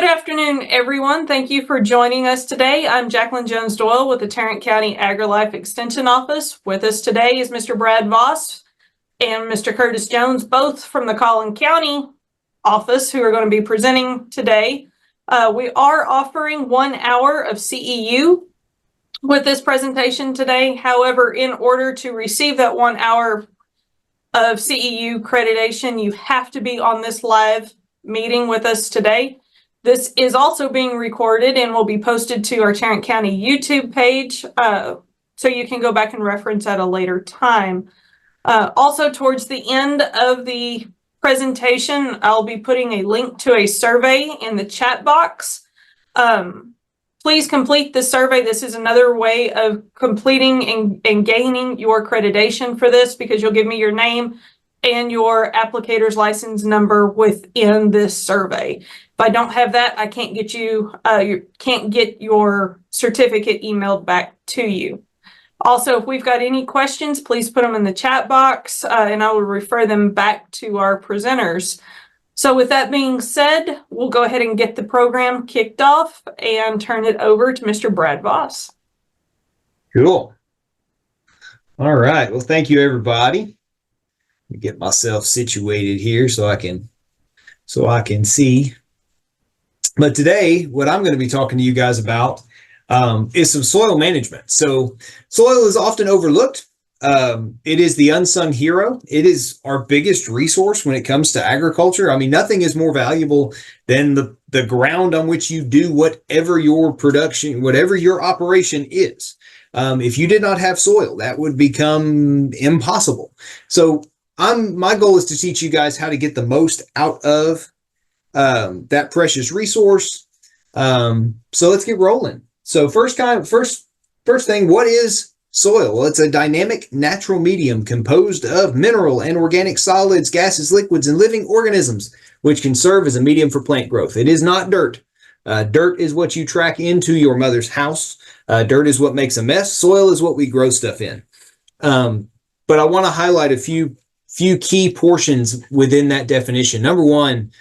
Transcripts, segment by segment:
Good afternoon, everyone. Thank you for joining us today. I'm Jacqueline Jones-Doyle with the Tarrant County AgriLife Extension Office. With us today is Mr. Brad Voss and Mr. Curtis Jones, both from the Collin County office, who are going to be presenting today. We are offering 1 hour of CEU with this presentation today. However, in order to receive that 1 hour of CEU accreditation, you have to be on this live meeting with us today. This is also being recorded and will be posted to our Tarrant County YouTube page, so you can go back and reference at a later time. Also, towards the end of the presentation, I'll be putting a link to a survey in the chat box. Please complete the survey. This is another way of completing and gaining your accreditation for this, because you'll give me your name and your applicator's license number within this survey. If I don't have that, I can't get you can't get your certificate emailed back to you. Also, if we've got any questions, please put them in the chat box, and I will refer them back to our presenters. So with that being said, we'll go ahead and get the program kicked off and turn it over to Mr. Brad Voss. Cool. All right. Well, thank you, everybody. Let me get myself situated here so I can see. But today, what I'm going to be talking to you guys about is some soil management. So soil is often overlooked. It is the unsung hero. It is our biggest resource when it comes to agriculture. I mean, nothing is more valuable than the ground on which you do whatever your production, whatever your operation is. If you did not have soil, that would become impossible. So my goal is to teach you guys how to get the most out of that precious resource. So let's get rolling. So first thing, what is soil? Well, it's a dynamic natural medium composed of mineral and organic solids, gases, liquids, and living organisms, which can serve as a medium for plant growth. It is not dirt. Dirt is what you track into your mother's house. Dirt is what makes a mess. Soil is what we grow stuff in. But I want to highlight a few key portions within that definition. Number one,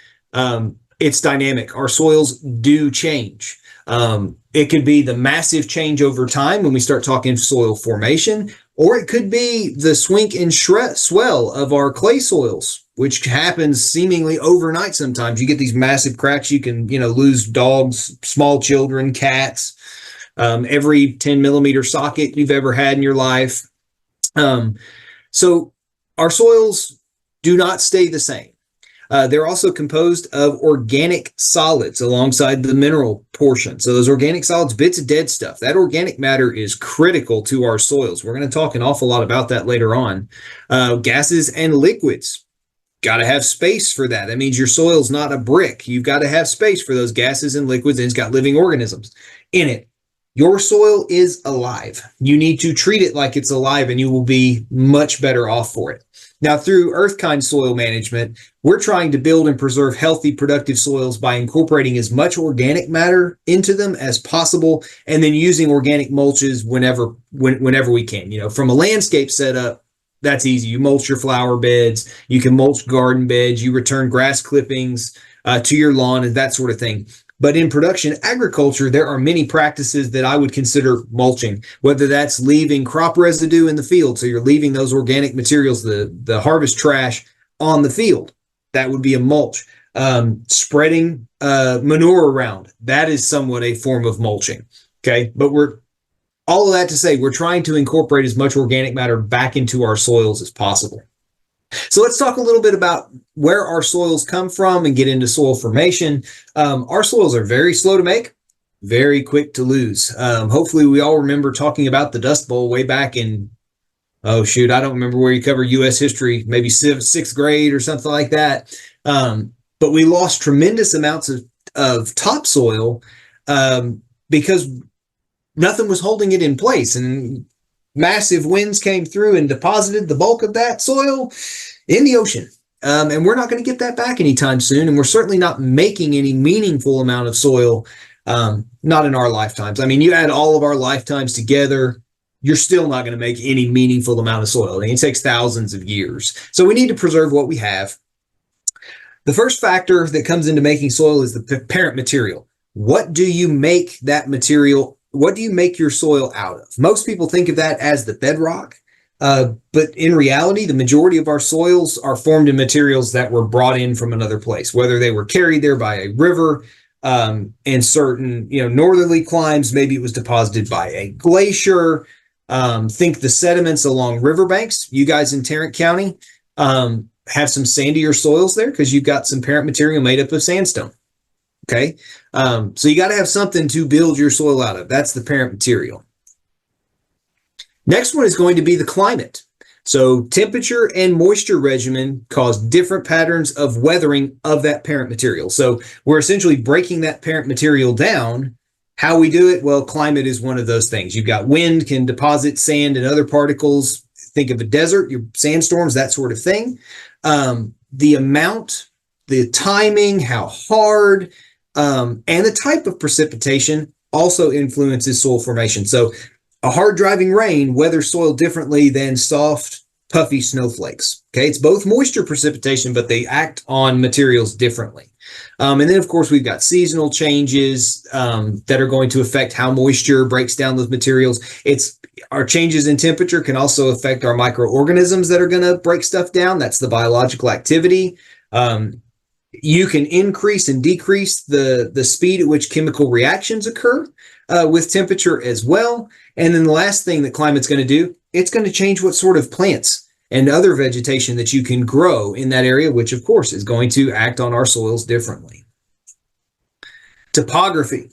it's dynamic. Our soils do change. It could be the massive change over time when we start talking soil formation, or it could be the swink and swell of our clay soils, which happens seemingly overnight. Sometimes you get these massive cracks. You can, lose dogs, small children, cats, every 10 millimeter socket you've ever had in your life. So our soils do not stay the same. They're also composed of organic solids alongside the mineral portion. So those organic solids, bits of dead stuff, that organic matter is critical to our soils. We're going to talk an awful lot about that later on. Gases and liquids, got to have space for that. That means your soil's not a brick. You've got to have space for those gases and liquids, and it's got living organisms in it. Your soil is alive. You need to treat it like it's alive, and you will be much better off for it. Now, through earth-kind soil management, we're trying to build and preserve healthy, productive soils by incorporating as much organic matter into them as possible, and then using organic mulches whenever we can. From a landscape setup, that's easy. You mulch your flower beds, you can mulch garden beds, you return grass clippings to your lawn and that sort of thing. But in production agriculture, there are many practices that I would consider mulching, whether that's leaving crop residue in the field. So you're leaving those organic materials, the harvest trash on the field. That would be a mulch. Spreading manure around. That is somewhat a form of mulching. Okay. But all of that to say, we're trying to incorporate as much organic matter back into our soils as possible. So let's talk a little bit about where our soils come from and get into soil formation. Our soils are very slow to make, very quick to lose. Hopefully we all remember talking about the Dust Bowl way back in, I don't remember where you cover U.S. history, maybe sixth grade or something like that. But we lost tremendous amounts of topsoil because nothing was holding it in place. And massive winds came through and deposited the bulk of that soil in the ocean. And we're not going to get that back anytime soon. And we're certainly not making any meaningful amount of soil, not in our lifetimes. I mean, you add all of our lifetimes together, you're still not going to make any meaningful amount of soil. I mean, it takes thousands of years. So we need to preserve what we have. The first factor that comes into making soil is the parent material. What do you make that material? What do you make your soil out of? Most people think of that as the bedrock. But in reality, the majority of our soils are formed in materials that were brought in from another place, whether they were carried there by a river, in certain, northerly climes, maybe it was deposited by a glacier. Think the sediments along riverbanks. You guys in Tarrant County have some sandier soils there because you've got some parent material made up of sandstone. Okay. So you got to have something to build your soil out of. That's the parent material. Next one is going to be the climate. So temperature and moisture regimen cause different patterns of weathering of that parent material. So we're essentially breaking that parent material down. How we do it? Well, climate is one of those things. You've got wind can deposit sand and other particles. Think of a desert, your sandstorms, that sort of thing. The amount, the timing, how hard, and the type of precipitation also influences soil formation. So a hard driving rain weathers soil differently than soft, puffy snowflakes. Okay, it's both moisture precipitation, but they act on materials differently. And then, of course, we've got seasonal changes that are going to affect how moisture breaks down those materials. Our changes in temperature can also affect our microorganisms that are going to break stuff down. That's the biological activity. You can increase and decrease the speed at which chemical reactions occur with temperature as well. And then the last thing that climate's going to do, it's going to change what sort of plants and other vegetation that you can grow in that area, which of course is going to act on our soils differently. Topography.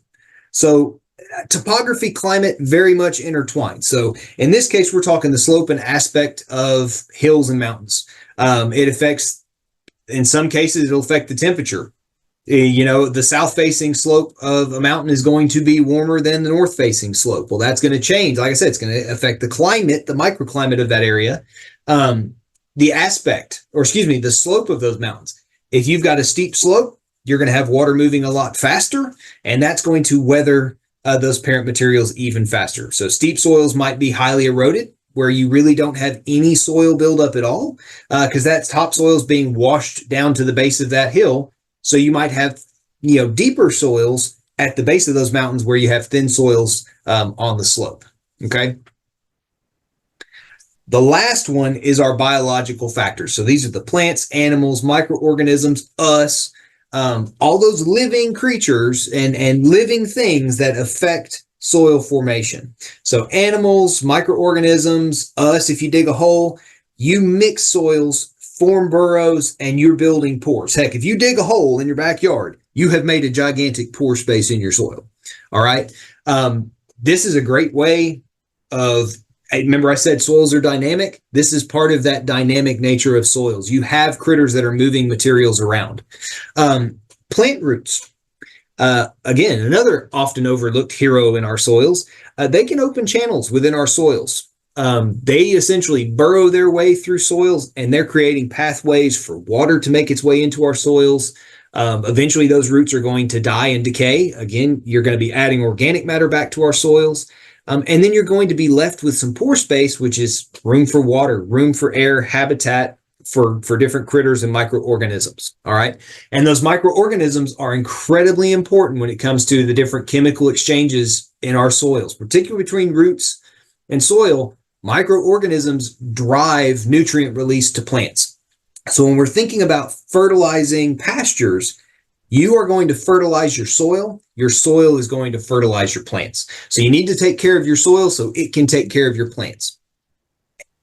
So topography, climate, very much intertwined. So in this case, we're talking the slope and aspect of hills and mountains. It affects, in some cases, it'll affect the temperature. The south-facing slope of a mountain is going to be warmer than the north-facing slope. Well, that's going to change. Like I said, it's going to affect the climate, the microclimate of that area. The slope of those mountains. If you've got a steep slope, you're going to have water moving a lot faster, and that's going to weather those parent materials even faster. So steep soils might be highly eroded, where you really don't have any soil buildup at all, because that topsoil is being washed down to the base of that hill. So you might have, deeper soils at the base of those mountains where you have thin soils on the slope. Okay. The last one is our biological factors. So these are the plants, animals, microorganisms, us, all those living creatures and living things that affect soil formation. So animals, microorganisms, us, if you dig a hole, you mix soils, form burrows, and you're building pores. Heck, if you dig a hole in your backyard, you have made a gigantic pore space in your soil. All right. This is a great way of, remember I said soils are dynamic. This is part of that dynamic nature of soils. You have critters that are moving materials around. Plant roots. Again, another often overlooked hero in our soils. They can open channels within our soils. They essentially burrow their way through soils, and they're creating pathways for water to make its way into our soils. Eventually, those roots are going to die and decay. Again, you're going to be adding organic matter back to our soils. And then you're going to be left with some pore space, which is room for water, room for air, habitat for different critters and microorganisms. All right. And those microorganisms are incredibly important when it comes to the different chemical exchanges in our soils, particularly between roots and soil. Microorganisms drive nutrient release to plants. So when we're thinking about fertilizing pastures, you are going to fertilize your soil is going to fertilize your plants. So you need to take care of your soil so it can take care of your plants.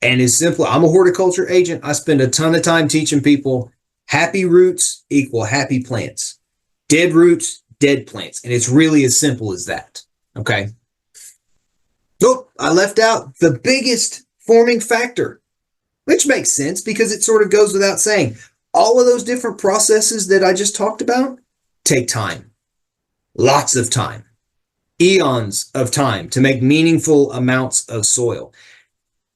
And it's simple. I'm a horticulture agent. I spend a ton of time teaching people happy roots equal happy plants. Dead roots, dead plants. And it's really as simple as that. Okay. Oh, I left out the biggest forming factor, which makes sense because it sort of goes without saying. All of those different processes that I just talked about take time, lots of time, eons of time to make meaningful amounts of soil.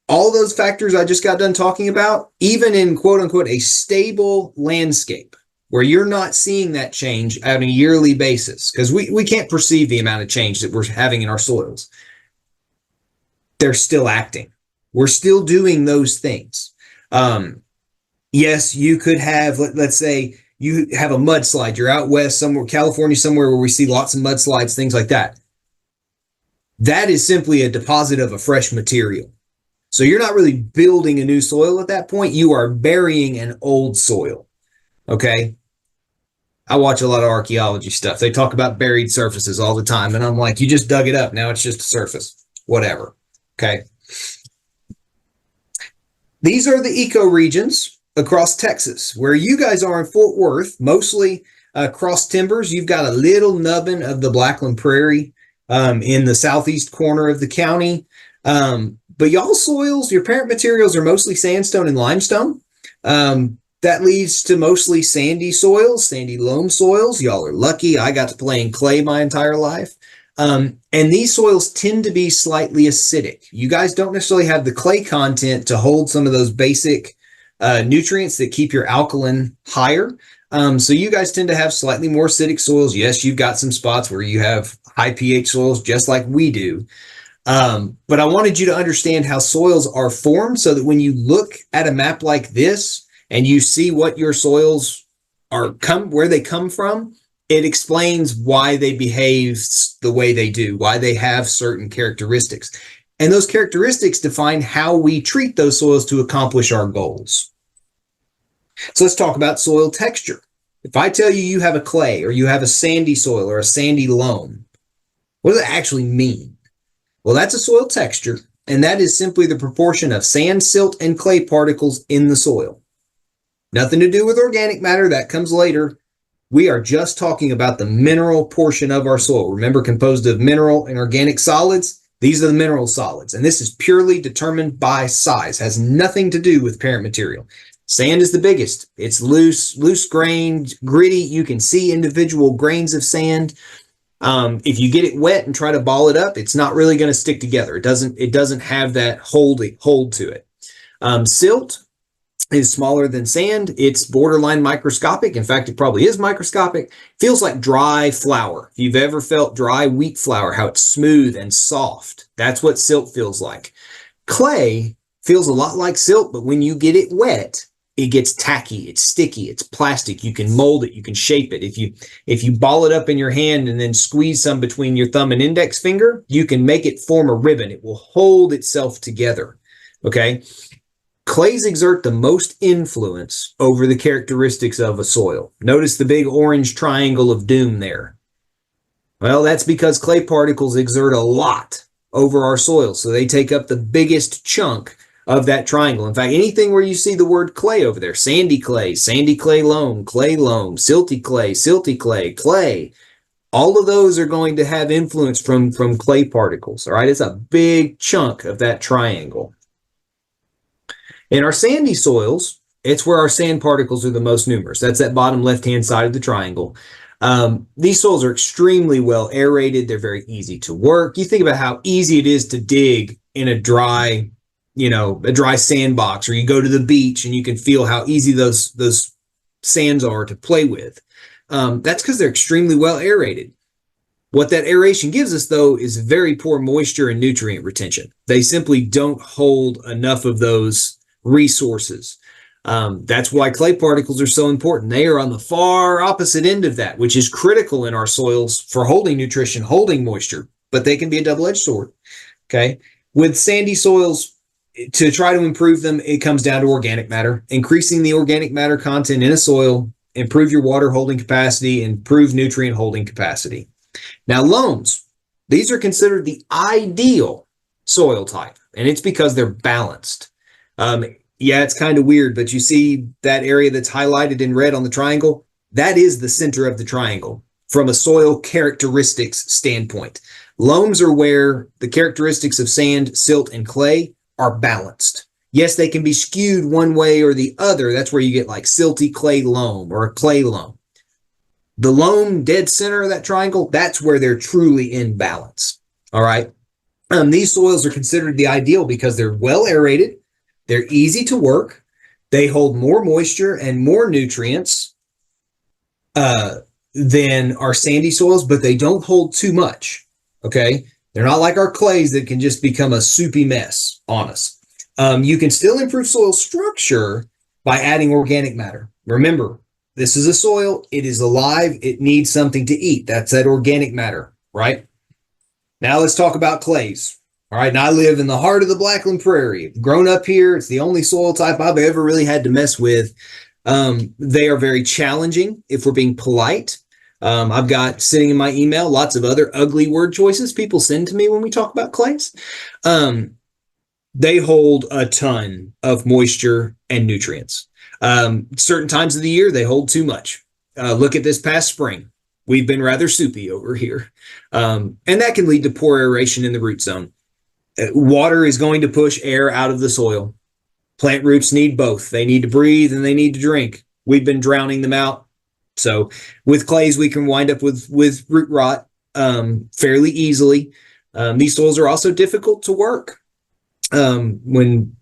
All those factors I just got done talking about, even in quote unquote a stable landscape where you're not seeing that change on a yearly basis, because we can't perceive the amount of change that we're having in our soils. They're still acting. We're still doing those things. Yes, you could have, let's say you have a mudslide. You're out west somewhere, California, somewhere where we see lots of mudslides, things like that. That is simply a deposit of a fresh material. So you're not really building a new soil at that point. You are burying an old soil. Okay. I watch a lot of archaeology stuff. They talk about buried surfaces all the time. And I'm like, you just dug it up. Now it's just a surface. Whatever. Okay. These are the ecoregions across Texas, where you guys are in Fort Worth, mostly cross timbers. You've got a little nubbin of the Blackland Prairie in the southeast corner of the county. But y'all soils, your parent materials are mostly sandstone and limestone. That leads to mostly sandy soils, sandy loam soils. Y'all are lucky. I got to play in clay my entire life. And these soils tend to be slightly acidic. You guys don't necessarily have the clay content to hold some of those basic nutrients that keep your alkaline higher. So you guys tend to have slightly more acidic soils. Yes, you've got some spots where you have high pH soils, just like we do. But I wanted you to understand how soils are formed so that when you look at a map like this and you see what your soils are where they come from, it explains why they behave the way they do, why they have certain characteristics. And those characteristics define how we treat those soils to accomplish our goals. So let's talk about soil texture. If I tell you you have a clay or you have a sandy soil or a sandy loam, what does it actually mean? Well, that's a soil texture, and that is simply the proportion of sand, silt, and clay particles in the soil. Nothing to do with organic matter. That comes later. We are just talking about the mineral portion of our soil. Remember, composed of mineral and organic solids. These are the mineral solids, and this is purely determined by size. Has nothing to do with parent material. Sand is the biggest. It's loose grained, gritty. You can see individual grains of sand. If you get it wet and try to ball it up, it's not really going to stick together. It doesn't have that hold to it. Silt is smaller than sand. It's borderline microscopic. In fact, it probably is microscopic. Feels like dry flour. If you've ever felt dry wheat flour, how it's smooth and soft, that's what silt feels like. Clay feels a lot like silt, but when you get it wet, it gets tacky, it's sticky, it's plastic. You can mold it, you can shape it. If you ball it up in your hand and then squeeze some between your thumb and index finger, you can make it form a ribbon. It will hold itself together. Okay. Clays exert the most influence over the characteristics of a soil. Notice the big orange triangle of doom there. Well, that's because clay particles exert a lot over our soil. So they take up the biggest chunk of that triangle. In fact, anything where you see the word clay over there, sandy clay loam, silty clay, clay, all of those are going to have influence from clay particles. All right. It's a big chunk of that triangle. In our sandy soils, it's where our sand particles are the most numerous. That's that bottom left-hand side of the triangle. These soils are extremely well aerated. They're very easy to work. You think about how easy it is to dig in a dry sandbox, or you go to the beach and you can feel how easy those sands are to play with. That's because they're extremely well aerated. What that aeration gives us, though, is very poor moisture and nutrient retention. They simply don't hold enough of those resources. That's why clay particles are so important. They are on the far opposite end of that, which is critical in our soils for holding nutrition, holding moisture, but they can be a double-edged sword. Okay. With sandy soils, to try to improve them, it comes down to organic matter. Increasing the organic matter content in a soil, improve your water holding capacity, improve nutrient holding capacity. Now, loams, these are considered the ideal soil type, and it's because they're balanced. Yeah, it's kind of weird, but you see that area that's highlighted in red on the triangle? That is the center of the triangle from a soil characteristics standpoint. Loams are where the characteristics of sand, silt, and clay are balanced. Yes, they can be skewed one way or the other. That's where you get like silty clay loam or a clay loam. The loam dead center of that triangle, that's where they're truly in balance. All right. These soils are considered the ideal because they're well aerated. They're easy to work. They hold more moisture and more nutrients than our sandy soils, but they don't hold too much. Okay. They're not like our clays that can just become a soupy mess on us. You can still improve soil structure by adding organic matter. Remember, this is a soil. It is alive. It needs something to eat. That's that organic matter, right? Now let's talk about clays. All right. Now I live in the heart of the Blackland Prairie. Grown up here. It's the only soil type I've ever really had to mess with. They are very challenging if we're being polite. I've got sitting in my email lots of other ugly word choices people send to me when we talk about clays. They hold a ton of moisture and nutrients. Certain times of the year, they hold too much. Look at this past spring. We've been rather soupy over here. And that can lead to poor aeration in the root zone. Water is going to push air out of the soil. Plant roots need both. They need to breathe and they need to drink. We've been drowning them out. So with clays, we can wind up with root rot fairly easily. These soils are also difficult to work. When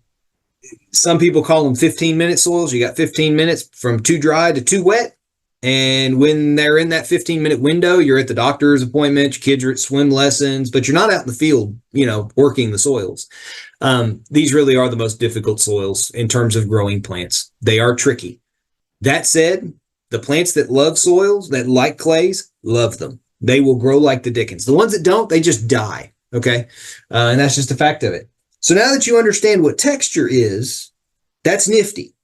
some people call them 15-minute soils, you got 15 minutes from too dry to too wet. And when they're in that 15-minute window, you're at the doctor's appointment, your kids are at swim lessons, but you're not out in the field, working the soils. These really are the most difficult soils in terms of growing plants. They are tricky. That said, the plants that love soils, that like clays, love them. They will grow like the dickens. The ones that don't, they just die. Okay. And that's just a fact of it. So now that you understand what texture is, that's nifty.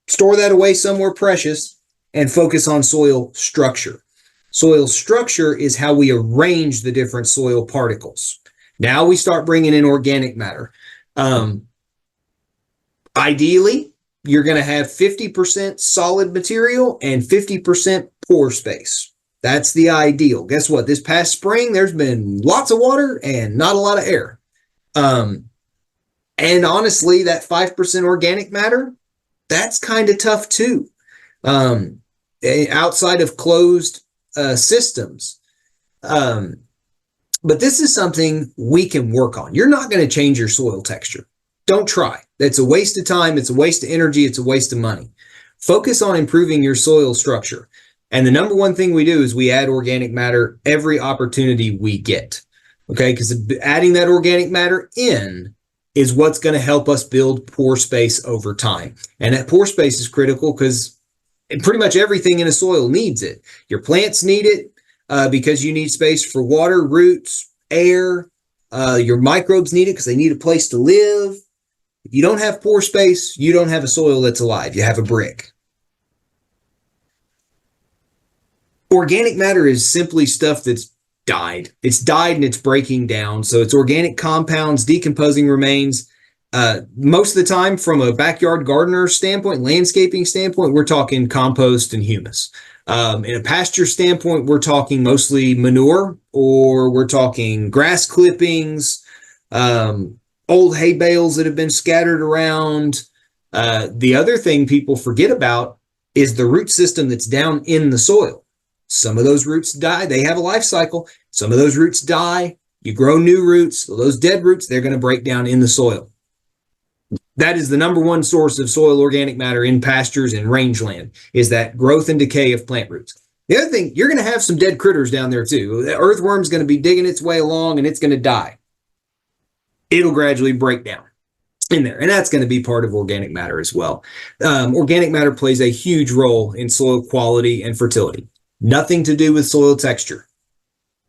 Store that away somewhere precious and focus on soil structure. Soil structure is how we arrange the different soil particles. Now we start bringing in organic matter. Ideally, you're going to have 50% solid material and 50% pore space. That's the ideal. Guess what? This past spring, there's been lots of water and not a lot of air. And honestly, that 5% organic matter, that's kind of tough too. Outside of closed systems. But this is something we can work on. You're not going to change your soil texture. Don't try. That's a waste of time. It's a waste of energy. It's a waste of money. Focus on improving your soil structure. And the number one thing we do is we add organic matter every opportunity we get. Okay, because adding that organic matter in is what's going to help us build pore space over time. And that pore space is critical because pretty much everything in a soil needs it. Your plants need it because you need space for water, roots, air. Your microbes need it because they need a place to live. If you don't have pore space, you don't have a soil that's alive. You have a brick. Organic matter is simply stuff that's died. It's died and it's breaking down. So it's organic compounds, decomposing remains. Most of the time, from a backyard gardener standpoint, landscaping standpoint, we're talking compost and humus. In a pasture standpoint, we're talking mostly manure, or we're talking grass clippings, old hay bales that have been scattered around. The other thing people forget about is the root system that's down in the soil. Some of those roots die. They have a life cycle. Some of those roots die. You grow new roots. So those dead roots, they're going to break down in the soil. That is the number one source of soil organic matter in pastures and rangeland, is that growth and decay of plant roots. The other thing, you're going to have some dead critters down there too. The earthworm's going to be digging its way along and it's going to die. It'll gradually break down in there. And that's going to be part of organic matter as well. Organic matter plays a huge role in soil quality and fertility. Nothing to do with soil texture.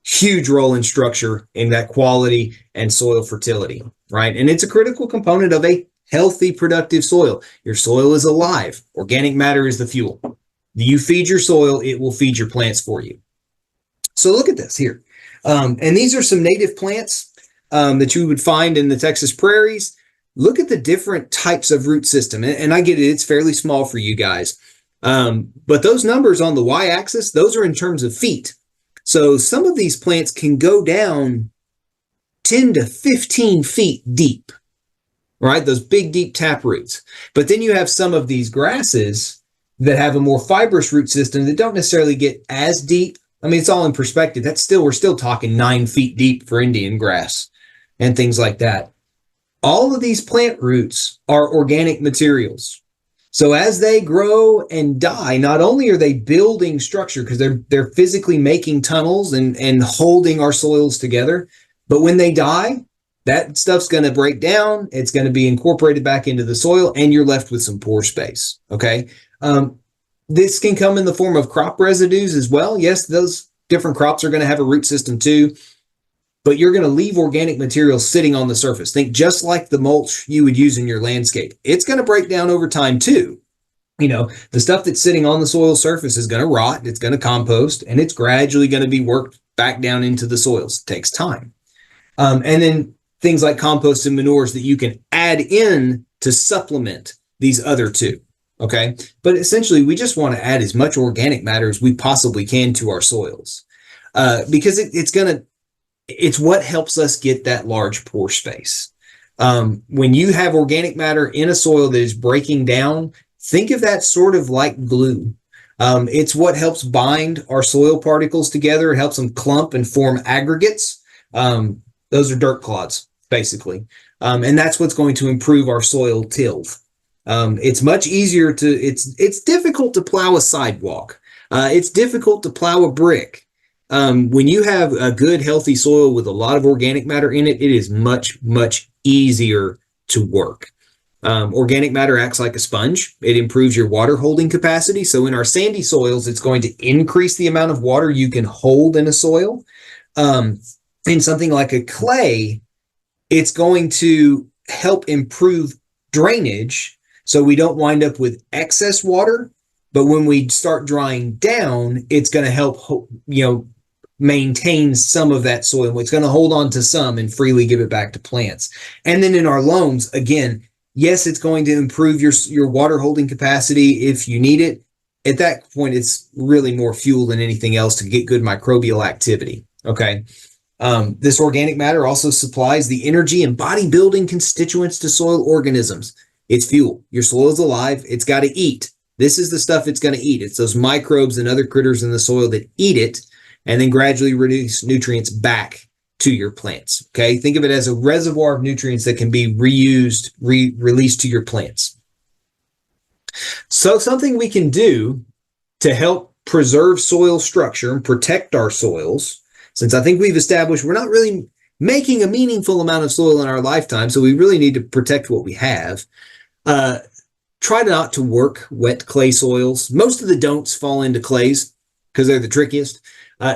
Huge role in structure in that quality and soil fertility, right? And it's a critical component of a healthy, productive soil. Your soil is alive. Organic matter is the fuel. You feed your soil, it will feed your plants for you. So look at this here. And these are some native plants that you would find in the Texas prairies. Look at the different types of root system. And I get it, it's fairly small for you guys. But those numbers on the y-axis, those are in terms of feet. So some of these plants can go down 10 to 15 feet deep, right? Those big, deep tap roots. But then you have some of these grasses that have a more fibrous root system that don't necessarily get as deep. I mean, it's all in perspective. We're still talking 9 feet deep for Indian grass and things like that. All of these plant roots are organic materials. So as they grow and die, not only are they building structure because they're physically making tunnels and holding our soils together, but when they die, that stuff's going to break down. It's going to be incorporated back into the soil, and you're left with some pore space. Okay. this can come in the form of crop residues as well. Yes, those different crops are going to have a root system too, but you're going to leave organic material sitting on the surface. Think just like the mulch you would use in your landscape. It's going to break down over time too. The stuff that's sitting on the soil surface is going to rot, it's going to compost, and it's gradually going to be worked back down into the soils. It takes time. And then things like compost and manures that you can add in to supplement these other two. Okay. But essentially, we just want to add as much organic matter as we possibly can to our soils, because it's what helps us get that large pore space. When you have organic matter in a soil that is breaking down, think of that sort of like glue. It's what helps bind our soil particles together. It helps them clump and form aggregates. Those are dirt clods, basically. And that's what's going to improve our soil tilth. It's much easier it's difficult to plow a sidewalk. It's difficult to plow a brick. When you have a good, healthy soil with a lot of organic matter in it, it is much, much easier to work. Organic matter acts like a sponge. It improves your water holding capacity. So in our sandy soils, it's going to increase the amount of water you can hold in a soil. In something like a clay, it's going to help improve drainage so we don't wind up with excess water. But when we start drying down, it's going to help, maintain some of that soil. It's going to hold on to some and freely give it back to plants. And then in our loams, again, yes, it's going to improve your water holding capacity if you need it. At that point, it's really more fuel than anything else to get good microbial activity. Okay. This organic matter also supplies the energy and bodybuilding constituents to soil organisms. It's fuel. Your soil is alive. It's got to eat. This is the stuff it's going to eat. It's those microbes and other critters in the soil that eat it and then gradually release nutrients back to your plants. Okay. Think of it as a reservoir of nutrients that can be reused, released to your plants. So something we can do to help preserve soil structure and protect our soils, since I think we've established we're not really making a meaningful amount of soil in our lifetime, so we really need to protect what we have. Try not to work wet clay soils. Most of the don'ts fall into clays because they're the trickiest.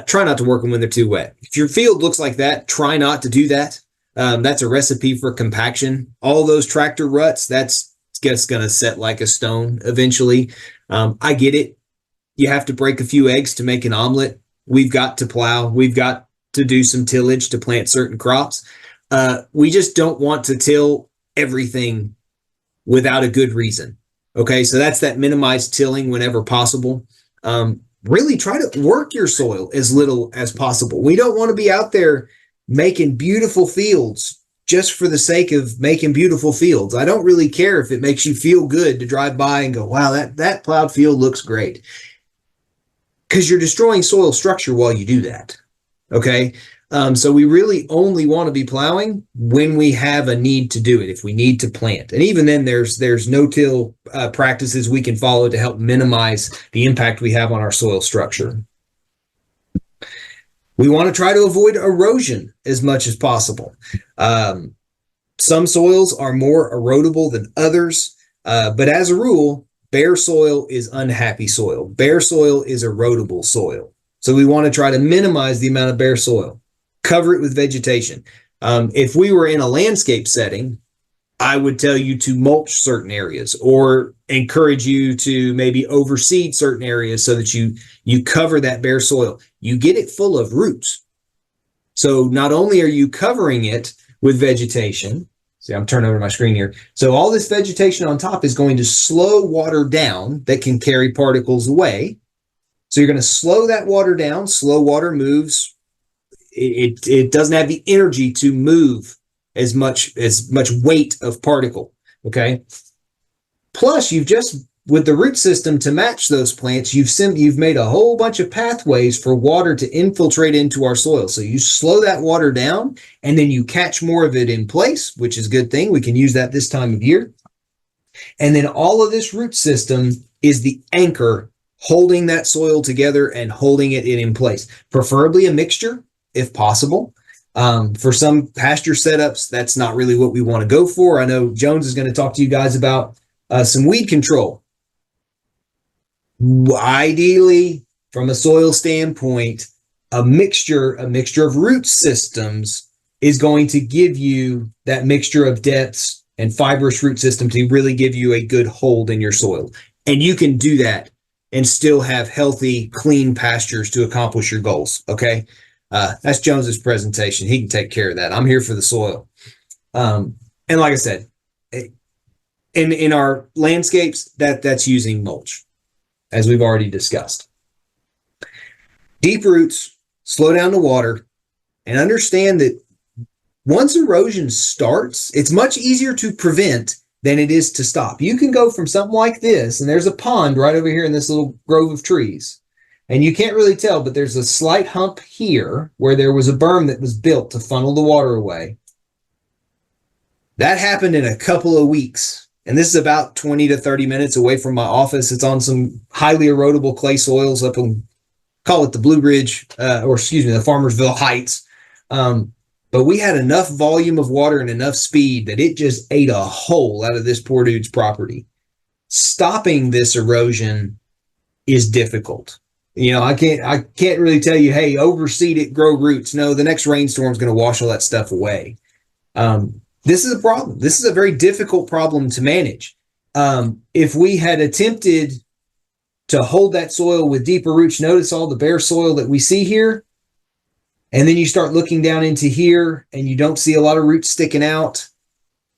Try not to work them when they're too wet. If your field looks like that, try not to do that. That's a recipe for compaction. All those tractor ruts, that's just going to set like a stone eventually. I get it. You have to break a few eggs to make an omelet. We've got to plow. We've got to do some tillage to plant certain crops. We just don't want to till everything without a good reason. Okay, so that's that minimized tilling whenever possible. Really try to work your soil as little as possible. We don't want to be out there making beautiful fields just for the sake of making beautiful fields. I don't really care if it makes you feel good to drive by and go, wow, that plowed field looks great. Because you're destroying soil structure while you do that. Okay. So we really only want to be plowing when we have a need to do it, if we need to plant. And even then there's no-till practices we can follow to help minimize the impact we have on our soil structure. We want to try to avoid erosion as much as possible. Some soils are more erodible than others, but as a rule, bare soil is unhappy soil. Bare soil is erodible soil. So we want to try to minimize the amount of bare soil. Cover it with vegetation. If we were in a landscape setting, I would tell you to mulch certain areas or encourage you to maybe overseed certain areas so that you cover that bare soil. You get it full of roots. So not only are you covering it with vegetation, see, I'm turning over my screen here. So all this vegetation on top is going to slow water down that can carry particles away. So you're going to slow that water down. Slow water moves. It doesn't have the energy to move as much weight of particle. Okay. Plus, with the root system to match those plants, you've made a whole bunch of pathways for water to infiltrate into our soil. So you slow that water down and then you catch more of it in place, which is a good thing. We can use that this time of year. And then all of this root system is the anchor holding that soil together and holding it in place, preferably a mixture if possible. For some pasture setups, that's not really what we want to go for. I know Jones is going to talk to you guys about some weed control. Ideally, from a soil standpoint, a mixture of root systems is going to give you that mixture of depths and fibrous root system to really give you a good hold in your soil. And you can do that and still have healthy, clean pastures to accomplish your goals. Okay. That's Jones's presentation. He can take care of that. I'm here for the soil. And like I said, in our landscapes, that's using mulch, as we've already discussed. Deep roots slow down the water, and understand that once erosion starts, it's much easier to prevent than it is to stop. You can go from something like this, and there's a pond right over here in this little grove of trees, and you can't really tell, but there's a slight hump here where there was a berm that was built to funnel the water away. That happened in a couple of weeks, and this is about 20 to 30 minutes away from my office. It's on some highly erodible clay soils up in, call it the Blue Ridge, the Farmersville Heights. But we had enough volume of water and enough speed that it just ate a hole out of this poor dude's property. Stopping this erosion is difficult. I can't really tell you, hey, overseed it, grow roots. No, the next rainstorm is going to wash all that stuff away. This is a problem. This is a very difficult problem to manage. If we had attempted to hold that soil with deeper roots, notice all the bare soil that we see here, and then you start looking down into here and you don't see a lot of roots sticking out.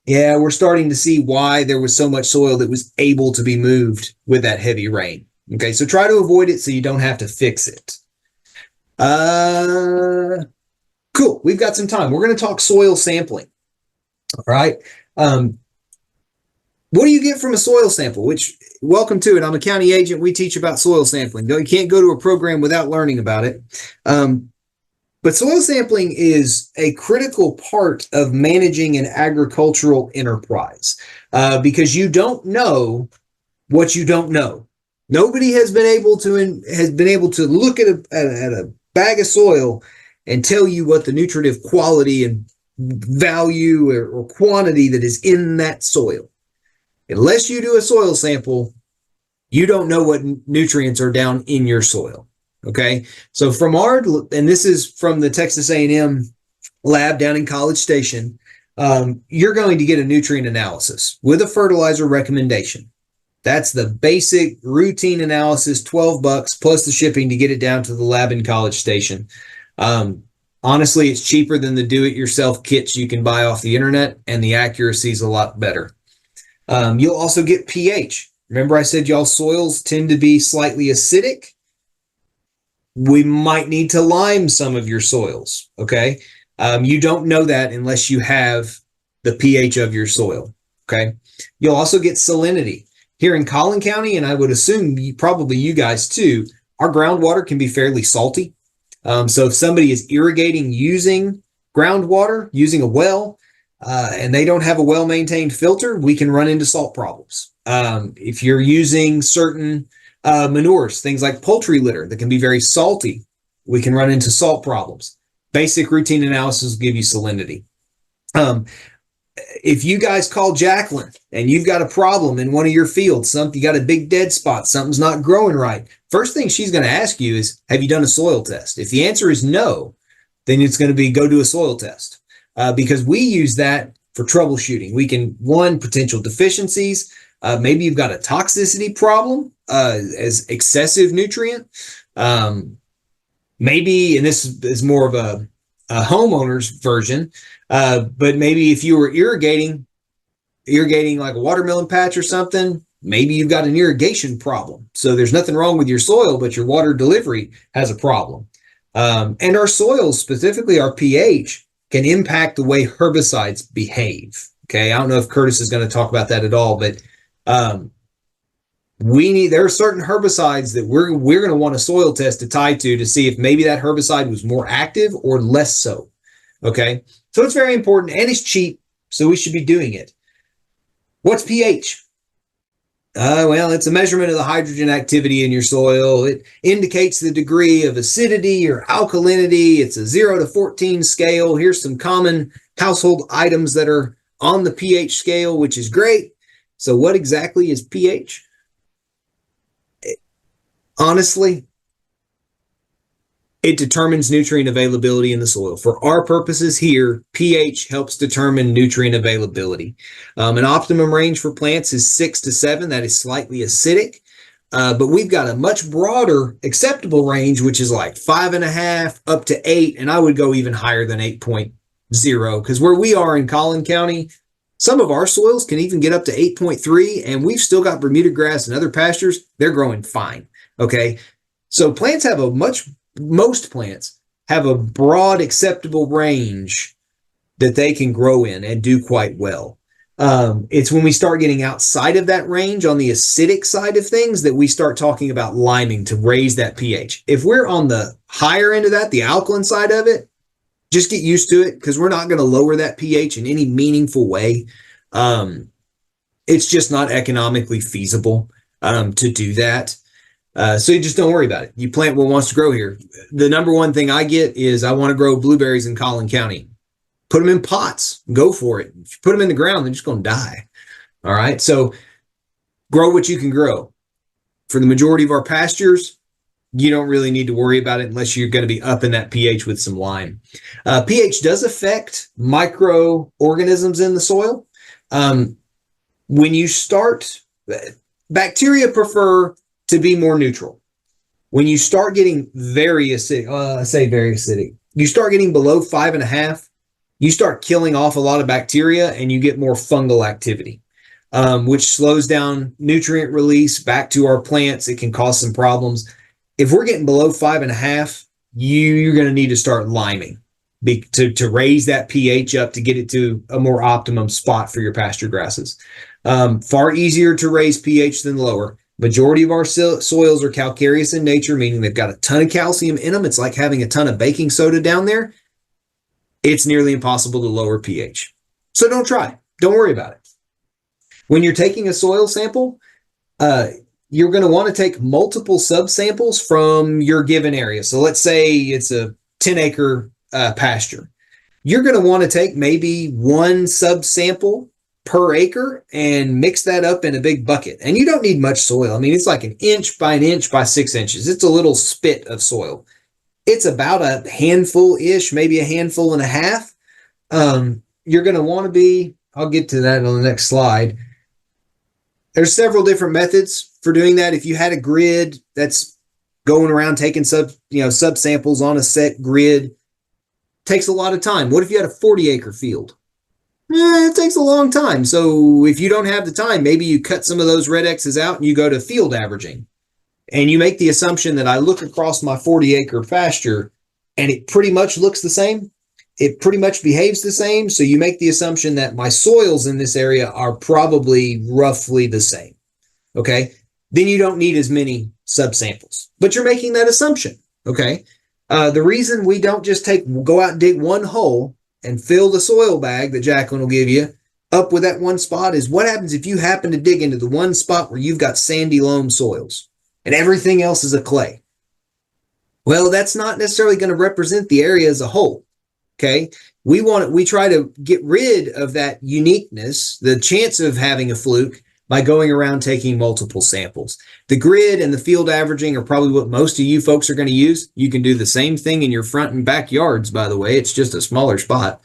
Yeah, we're starting to see why there was so much soil that was able to be moved with that heavy rain. Okay, so try to avoid it so you don't have to fix it. Cool, we've got some time. We're going to talk soil sampling. All right. What do you get from a soil sample? Which, welcome to it. I'm a county agent. We teach about soil sampling. You can't go to a program without learning about it. But soil sampling is a critical part of managing an agricultural enterprise because you don't know what you don't know. Nobody has been able to look at a bag of soil and tell you what the nutritive quality and value or quantity that is in that soil. Unless you do a soil sample, you don't know what nutrients are down in your soil. Okay, so and this is from the Texas A&M lab down in College Station, you're going to get a nutrient analysis with a fertilizer recommendation. That's the basic routine analysis, $12 plus the shipping to get it down to the lab in College Station. Honestly, it's cheaper than the do-it-yourself kits you can buy off the internet, and the accuracy is a lot better. You'll also get pH. Remember I said y'all soils tend to be slightly acidic? We might need to lime some of your soils, okay? You don't know that unless you have the pH of your soil, okay? You'll also get salinity. Here in Collin County, and I would assume probably you guys too, our groundwater can be fairly salty. So if somebody is irrigating using groundwater, using a well, and they don't have a well-maintained filter, we can run into salt problems. If you're using certain manures, things like poultry litter that can be very salty, we can run into salt problems. Basic routine analysis will give you salinity. If you guys call Jacqueline and you've got a problem in one of your fields, you got a big dead spot, something's not growing right, first thing she's going to ask you is, have you done a soil test? If the answer is no, then it's going to be go do a soil test because we use that for troubleshooting. We can, potential deficiencies. Maybe you've got a toxicity problem as excessive nutrient. Maybe, and this is more of a homeowner's version, but maybe if you were irrigating like a watermelon patch or something, maybe you've got an irrigation problem. So there's nothing wrong with your soil, but your water delivery has a problem. And our soils, specifically our pH, can impact the way herbicides behave. Okay, I don't know if Curtis is going to talk about that at all, but there are certain herbicides that we're going to want a soil test to tie to see if maybe that herbicide was more active or less so. Okay, so it's very important and it's cheap, so we should be doing it. What's pH? Well, it's a measurement of the hydrogen activity in your soil. It indicates the degree of acidity or alkalinity. It's a 0 to 14 scale. Here's some common household items that are on the pH scale, which is great. So what exactly is pH? Honestly, it determines nutrient availability in the soil. For our purposes here, pH helps determine nutrient availability. An optimum range for plants is 6 to 7. That is slightly acidic. But we've got a much broader acceptable range, which is like 5.5 up to 8. And I would go even higher than 8.0, because where we are in Collin County, some of our soils can even get up to 8.3, and we've still got Bermuda grass and other pastures. They're growing fine. Okay. So plants have most plants have a broad acceptable range that they can grow in and do quite well. It's when we start getting outside of that range on the acidic side of things that we start talking about liming to raise that pH. If we're on the higher end of that, the alkaline side of it, just get used to it, because we're not going to lower that pH in any meaningful way. It's just not economically feasible to do that. So you just don't worry about it. You plant what wants to grow here. The number one thing I get is I want to grow blueberries in Collin County. Put them in pots. Go for it. If you put them in the ground, they're just going to die. All right. So grow what you can grow. For the majority of our pastures, you don't really need to worry about it unless you're going to be up in that pH with some lime. pH does affect microorganisms in the soil. When you start, bacteria prefer to be more neutral. When you start getting very acidic, I say very acidic, you start getting below 5.5, you start killing off a lot of bacteria and you get more fungal activity, which slows down nutrient release back to our plants. It can cause some problems. If we're getting below 5.5, you're going to need to start liming to raise that pH up to get it to a more optimum spot for your pasture grasses. Far easier to raise pH than lower. Majority of our soils are calcareous in nature, meaning they've got a ton of calcium in them. It's like having a ton of baking soda down there. It's nearly impossible to lower pH. So don't try. Don't worry about it. When you're taking a soil sample, you're going to want to take multiple subsamples from your given area. So let's say it's a 10-acre pasture. You're going to want to take maybe one subsample per acre and mix that up in a big bucket. And you don't need much soil. I mean, it's like 1 inch by 1 inch by 6 inches. It's a little spit of soil. It's about a handful-ish, maybe a handful and a half. You're going to want to be, I'll get to that on the next slide. There's several different methods for doing that. If you had a grid that's going around taking subsamples on a set grid, takes a lot of time. What if you had a 40-acre field? It takes a long time. So if you don't have the time, maybe you cut some of those red X's out and you go to field averaging. And you make the assumption that I look across my 40-acre pasture and it pretty much looks the same. It pretty much behaves the same. So you make the assumption that my soils in this area are probably roughly the same. Okay. Then you don't need as many subsamples, but you're making that assumption. Okay. The reason we don't just go out and dig one hole and fill the soil bag that Jacqueline will give you up with that one spot is what happens if you happen to dig into the one spot where you've got sandy loam soils and everything else is a clay. Well, that's not necessarily going to represent the area as a whole. Okay. We try to get rid of that uniqueness, the chance of having a fluke, by going around taking multiple samples. The grid and the field averaging are probably what most of you folks are going to use. You can do the same thing in your front and backyards, by the way. It's just a smaller spot.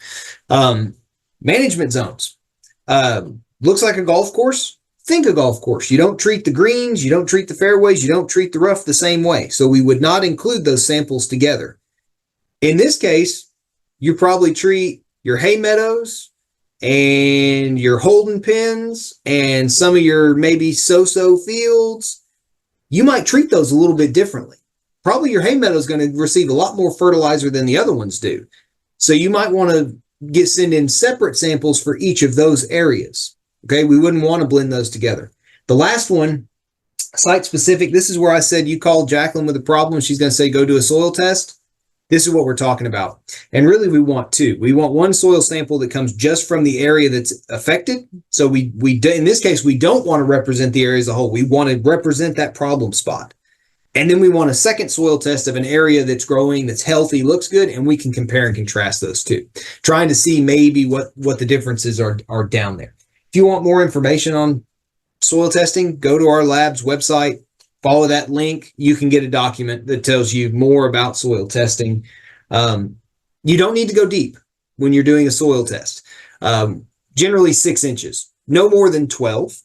Management zones. Looks like a golf course. Think a golf course. You don't treat the greens, you don't treat the fairways, you don't treat the rough the same way. So we would not include those samples together. In this case, you probably treat your hay meadows and your holding pens and some of your maybe so-so fields. You might treat those a little bit differently. Probably your hay meadow is going to receive a lot more fertilizer than the other ones do. So you might want to send in separate samples for each of those areas. Okay, we wouldn't want to blend those together. The last one, site specific, this is where I said you call Jacqueline with a problem. She's going to say, go do a soil test. This is what we're talking about. And really we want two. We want one soil sample that comes just from the area that's affected. So we in this case, we don't want to represent the area as a whole. We want to represent that problem spot. And then we want a second soil test of an area that's growing, that's healthy, looks good, and we can compare and contrast those two, trying to see maybe what the differences are down there. If you want more information on soil testing, go to our lab's website, follow that link. You can get a document that tells you more about soil testing. You don't need to go deep when you're doing a soil test. Generally 6 inches, no more than 12.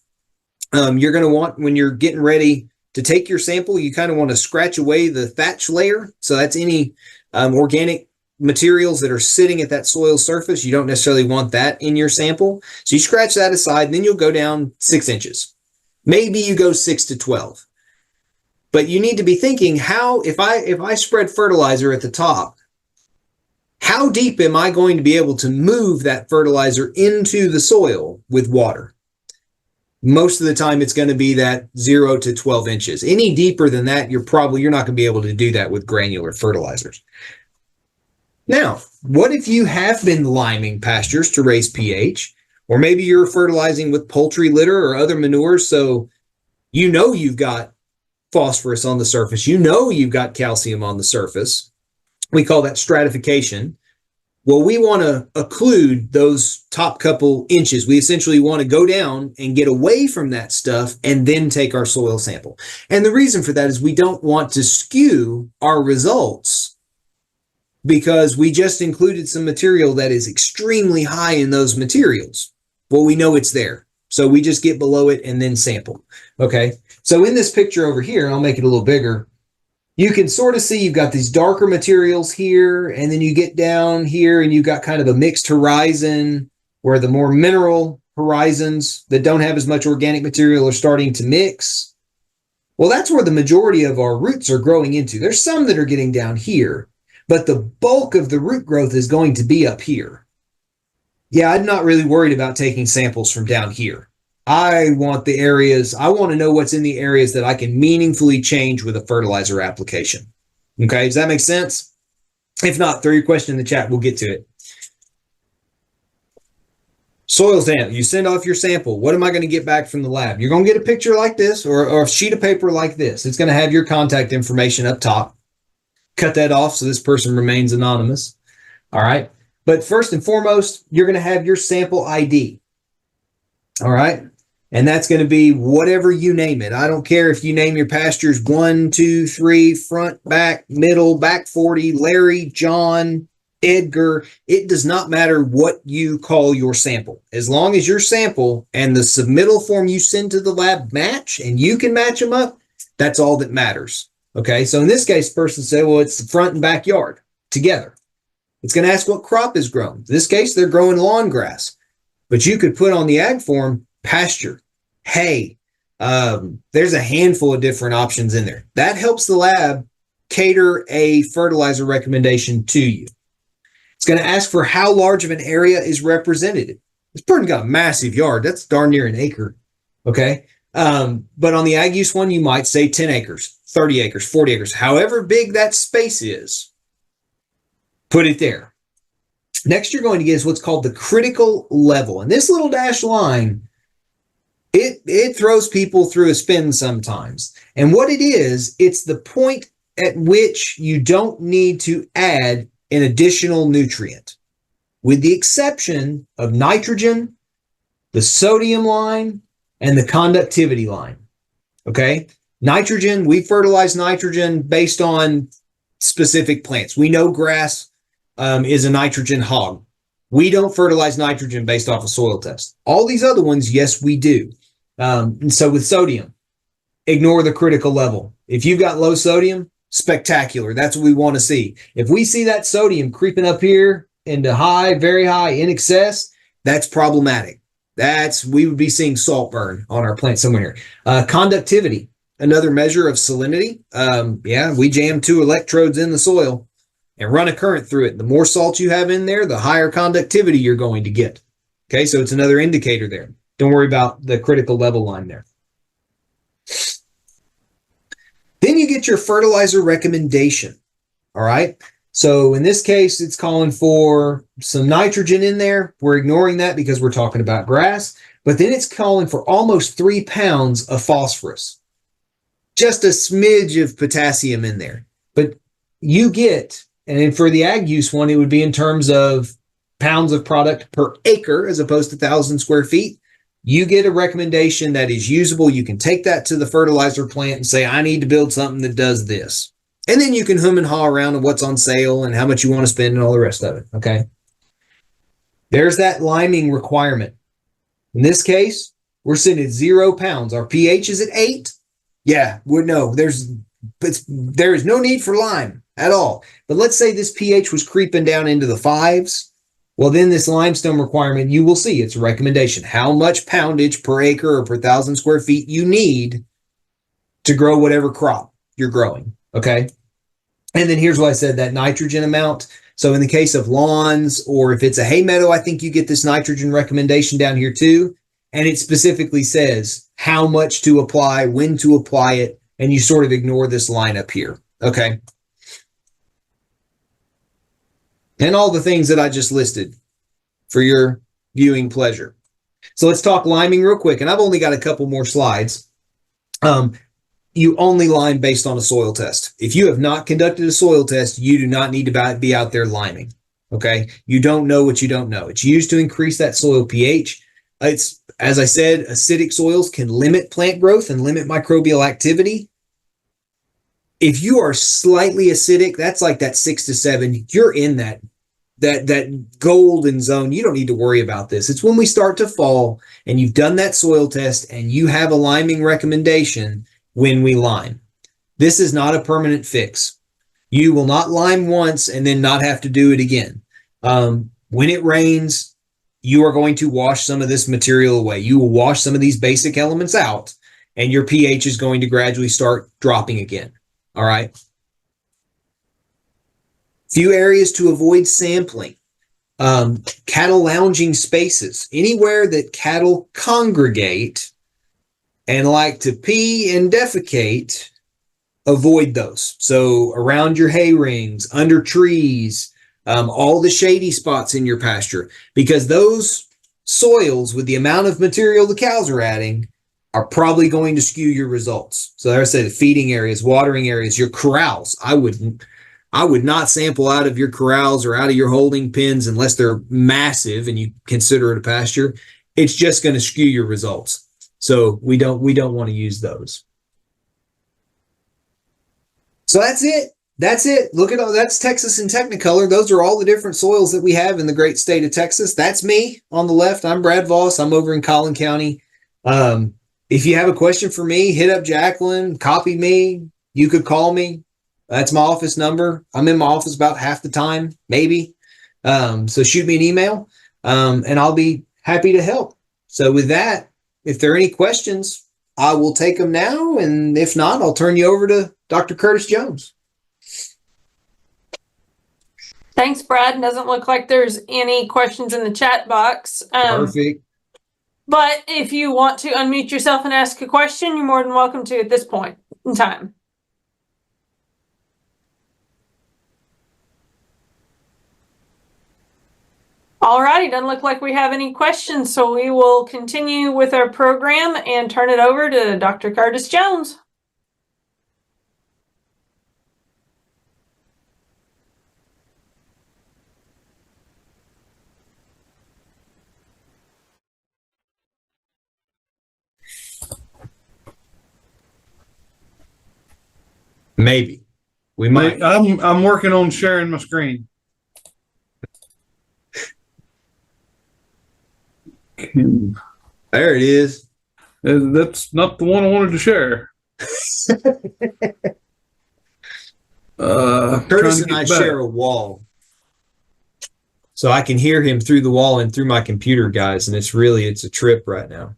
You're going to want, when you're getting ready to take your sample, you kind of want to scratch away the thatch layer. So that's any organic materials that are sitting at that soil surface. You don't necessarily want that in your sample. So you scratch that aside, and then you'll go down 6 inches. Maybe you go 6 to 12. But you need to be thinking, how, if I spread fertilizer at the top, how deep am I going to be able to move that fertilizer into the soil with water? Most of the time, it's going to be that 0 to 12 inches. Any deeper than that, you're not going to be able to do that with granular fertilizers. Now, what if you have been liming pastures to raise pH, or maybe you're fertilizing with poultry litter or other manures, so you know you've got phosphorus on the surface, you know you've got calcium on the surface. We call that stratification. Well, we want to occlude those top couple inches. We essentially want to go down and get away from that stuff and then take our soil sample. And the reason for that is we don't want to skew our results because we just included some material that is extremely high in those materials. Well, we know it's there. So we just get below it and then sample. Okay. So in this picture over here, and I'll make it a little bigger, you can sort of see you've got these darker materials here, and then you get down here and you've got kind of a mixed horizon where the more mineral horizons that don't have as much organic material are starting to mix. Well, that's where the majority of our roots are growing into. There's some that are getting down here, but the bulk of the root growth is going to be up here. Yeah, I'm not really worried about taking samples from down here. I want to know what's in the areas that I can meaningfully change with a fertilizer application. Okay, does that make sense? If not, throw your question in the chat. We'll get to it. Soil sample. You send off your sample. What am I going to get back from the lab? You're going to get a picture like this or a sheet of paper like this. It's going to have your contact information up top. Cut that off so this person remains anonymous. All right. But first and foremost, you're going to have your sample ID. All right. And that's going to be whatever you name it. I don't care if you name your pastures 1, 2, 3, front, back, middle, back 40, Larry, John, Edgar. It does not matter what you call your sample. As long as your sample and the submittal form you send to the lab match and you can match them up, that's all that matters. Okay. So in this case, the person said, well, it's the front and backyard together. It's going to ask what crop is grown. In this case, they're growing lawn grass. But you could put on the ag form pasture, hay. There's a handful of different options in there. That helps the lab cater a fertilizer recommendation to you. It's going to ask for how large of an area is represented. This person got a massive yard. That's darn near an acre. Okay. But on the ag use one, you might say 10 acres, 30 acres, 40 acres, however big that space is, put it there. Next, you're going to get is what's called the critical level. And this little dashed line, it throws people through a spin sometimes. And what it is, it's the point at which you don't need to add an additional nutrient, with the exception of nitrogen, the sodium line, and the conductivity line. Okay? Nitrogen, we fertilize nitrogen based on specific plants. We know grass is a nitrogen hog. We don't fertilize nitrogen based off a soil test. All these other ones, yes, we do. And so with sodium, ignore the critical level. If you've got low sodium, spectacular. That's what we want to see. If we see that sodium creeping up here into high, very high, in excess, that's problematic. We would be seeing salt burn on our plant somewhere here. Conductivity, another measure of salinity. We jam 2 electrodes in the soil and run a current through it. The more salt you have in there, the higher conductivity you're going to get. Okay, so it's another indicator there. Don't worry about the critical level line there. Then you get your fertilizer recommendation. All right. So in this case, it's calling for some nitrogen in there. We're ignoring that because we're talking about grass. But then it's calling for almost 3 pounds of phosphorus. Just a smidge of potassium in there. But you get, and for the ag use one, it would be in terms of pounds of product per acre as opposed to 1,000 square feet. You get a recommendation that is usable. You can take that to the fertilizer plant and say, I need to build something that does this. And then you can hum and haw around on what's on sale and how much you want to spend and all the rest of it. Okay. There's that liming requirement. In this case, we're sitting at 0 pounds. Our pH is at 8. Yeah, there is no need for lime at all. But let's say this pH was creeping down into the 5s. Well, then this limestone requirement, you will see it's a recommendation. How much poundage per acre or per 1,000 square feet you need to grow whatever crop you're growing. Okay. And then here's what I said, that nitrogen amount. So in the case of lawns, or if it's a hay meadow, I think you get this nitrogen recommendation down here too. And it specifically says how much to apply, when to apply it, and you sort of ignore this line up here. Okay. And all the things that I just listed for your viewing pleasure. So let's talk liming real quick. And I've only got a couple more slides. You only lime based on a soil test. If you have not conducted a soil test, you do not need to be out there liming. Okay. You don't know what you don't know. It's used to increase that soil pH. It's, as I said, acidic soils can limit plant growth and limit microbial activity. If you are slightly acidic, that's like that 6 to 7, you're in that golden zone. You don't need to worry about this. It's when we start to fall and you've done that soil test and you have a liming recommendation when we lime. This is not a permanent fix. You will not lime once and then not have to do it again. When it rains, you are going to wash some of this material away. You will wash some of these basic elements out and your pH is going to gradually start dropping again. All right. Few areas to avoid sampling. Cattle lounging spaces. Anywhere that cattle congregate and like to pee and defecate, avoid those. So around your hay rings, under trees, all the shady spots in your pasture, because those soils with the amount of material the cows are adding are probably going to skew your results. So there I said, feeding areas, watering areas, your corrals. I would not sample out of your corrals or out of your holding pens unless they're massive and you consider it a pasture. It's just going to skew your results. So we don't want to use those. So that's it. That's it. Look at all that's Texas in Technicolor. Those are all the different soils that we have in the great state of Texas. That's me on the left. I'm Brad Voss. I'm over in Collin County. If you have a question for me, hit up Jacqueline, copy me. You could call me. That's my office number. I'm in my office about half the time, maybe. So shoot me an email, and I'll be happy to help. So with that, if there are any questions, I will take them now. And if not, I'll turn you over to Dr. Curtis Jones. Thanks, Brad. Doesn't look like there's any questions in the chat box. Perfect. But if you want to unmute yourself and ask a question, you're more than welcome to at this point in time. All righty, doesn't look like we have any questions, so we will continue with our program and turn it over to Dr. Curtis Jones. Maybe. We might. I'm working on sharing my screen. There it is. That's not the one I wanted to share. Curtis and I share a wall. So I can hear him through the wall and through my computer, guys, and it's a trip right now.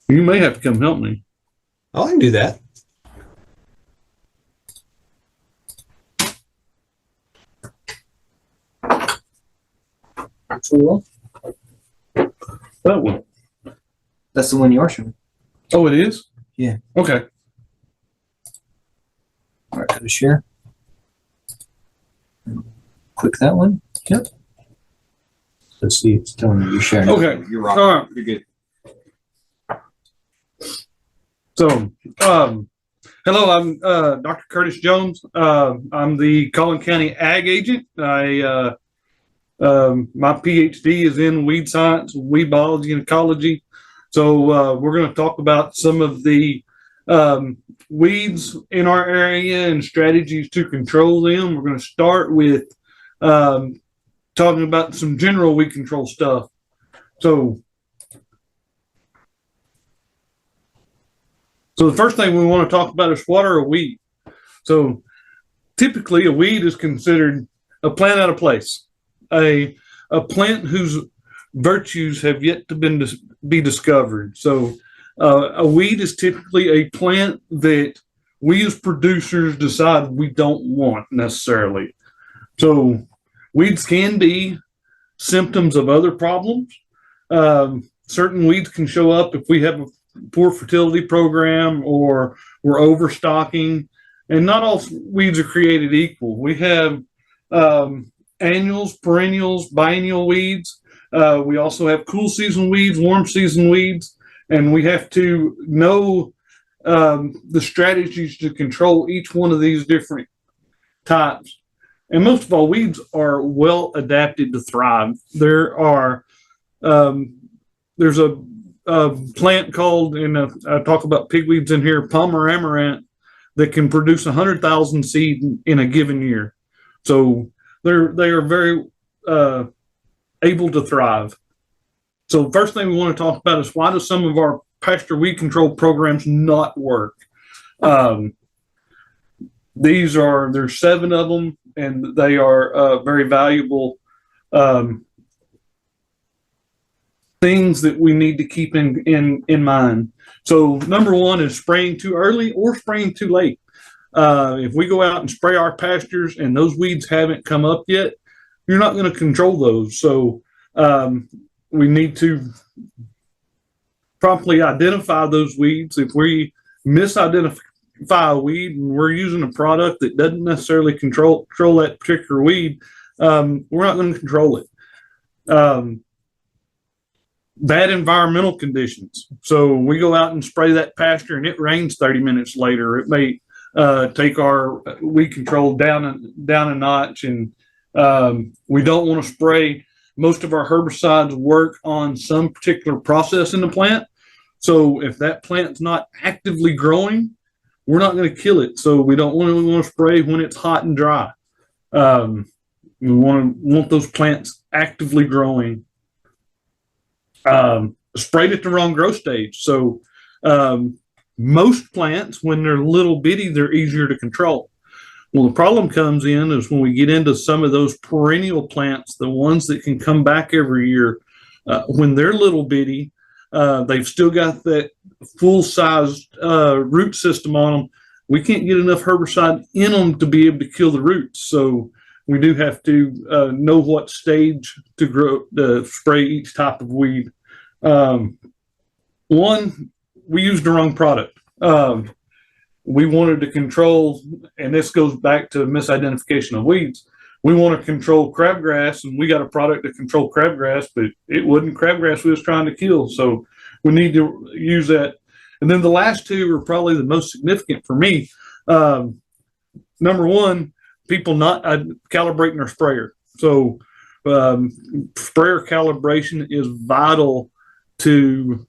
You may have to come help me. Oh, I can do that. That one. That's the one you're showing. Oh, it is? Yeah. Okay. All right, go to share. Click that one. Yep. Let's see, it's telling you you're sharing. Okay. You're right. All right. You're good. So, hello, I'm Dr. Curtis Jones. I'm the Collin County Ag Agent. I My PhD is in weed science, weed biology, and ecology. So we're going to talk about some of the weeds in our area and strategies to control them. We're going to start with talking about some general weed control stuff. So the first thing we want to talk about is what are a weed? So typically a weed is considered a plant out of place, a plant whose virtues have yet to be discovered. So a weed is typically a plant that we as producers decide we don't want necessarily. So weeds can be symptoms of other problems. Certain weeds can show up if we have a poor fertility program or we're overstocking. And not all weeds are created equal. We have annuals, perennials, biennial weeds. We also have cool season weeds, warm season weeds, and we have to know the strategies to control each one of these different types. And most of all, weeds are well adapted to thrive. There's a plant called, and I talk about pigweeds in here, Palmer amaranth, that can produce 100,000 seed in a given year. So they are very able to thrive. So the first thing we want to talk about is why do some of our pasture weed control programs not work? There's 7 of them, and they are very valuable things that we need to keep in mind. So number one is spraying too early or spraying too late. If we go out and spray our pastures and those weeds haven't come up yet, you're not going to control those. So we need to properly identify those weeds. If we misidentify a weed and we're using a product that doesn't necessarily control that particular weed, we're not going to control it. Bad environmental conditions. So we go out and spray that pasture and it rains 30 minutes later. It may take our weed control down a notch, and we don't want to spray. Most of our herbicides work on some particular process in the plant. So if that plant's not actively growing, we're not going to kill it. So we don't want to spray when it's hot and dry. We want those plants actively growing. Sprayed at the wrong growth stage. So most plants, when they're little bitty, they're easier to control. Well, the problem comes in is when we get into some of those perennial plants, the ones that can come back every year, when they're little bitty, they've still got that full-sized root system on them. We can't get enough herbicide in them to be able to kill the roots. So we do have to know what stage to spray each type of weed. One, we used the wrong product. We wanted to control, and this goes back to misidentification of weeds. We want to control crabgrass, and we got a product to control crabgrass, but it wasn't crabgrass we was trying to kill. So we need to use that. And then the last two are probably the most significant for me. Number one, people not calibrating their sprayer. So sprayer calibration is vital to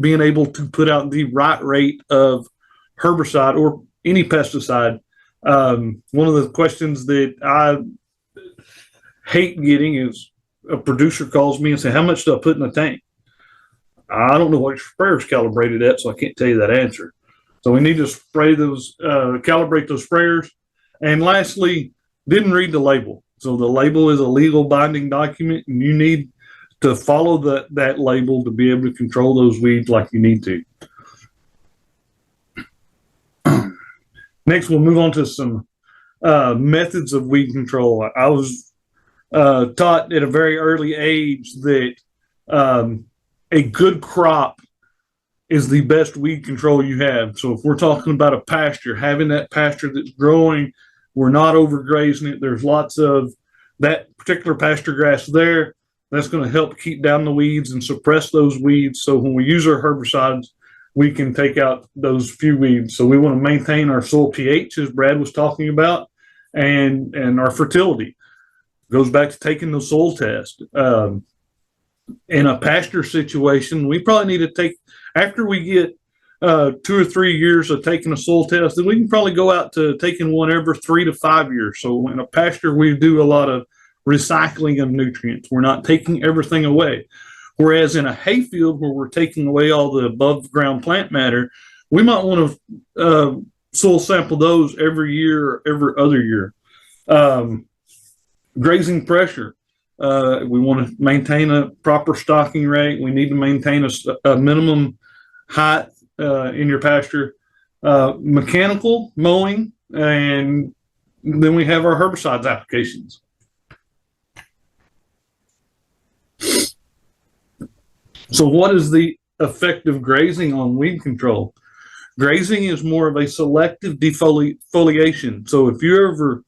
being able to put out the right rate of herbicide or any pesticide. One of the questions that I hate getting is a producer calls me and says, how much do I put in the tank? I don't know what your sprayer's calibrated at, so I can't tell you that answer. So we need to spray those, calibrate those sprayers. And lastly, didn't read the label. So the label is a legal binding document, and you need to follow that label to be able to control those weeds like you need to. Next, we'll move on to some methods of weed control. I was taught at a very early age that a good crop is the best weed control you have. So if we're talking about a pasture, having that pasture that's growing, we're not overgrazing it. There's lots of that particular pasture grass there. That's going to help keep down the weeds and suppress those weeds. So when we use our herbicides, we can take out those few weeds. So we want to maintain our soil pH, as Brad was talking about, and our fertility. Goes back to taking the soil test. In a pasture situation, we probably need to take, after we get 2 or 3 years of taking a soil test, then we can probably go out to taking one every 3 to 5 years. So in a pasture, we do a lot of recycling of nutrients. We're not taking everything away. Whereas in a hayfield where we're taking away all the above ground plant matter, we might want to soil sample those every year or every other year. Grazing pressure. We want to maintain a proper stocking rate. We need to maintain a minimum height in your pasture. Mechanical mowing, and then we have our herbicides applications. So what is the effect of grazing on weed control? Grazing is more of a selective defoliation. So if you ever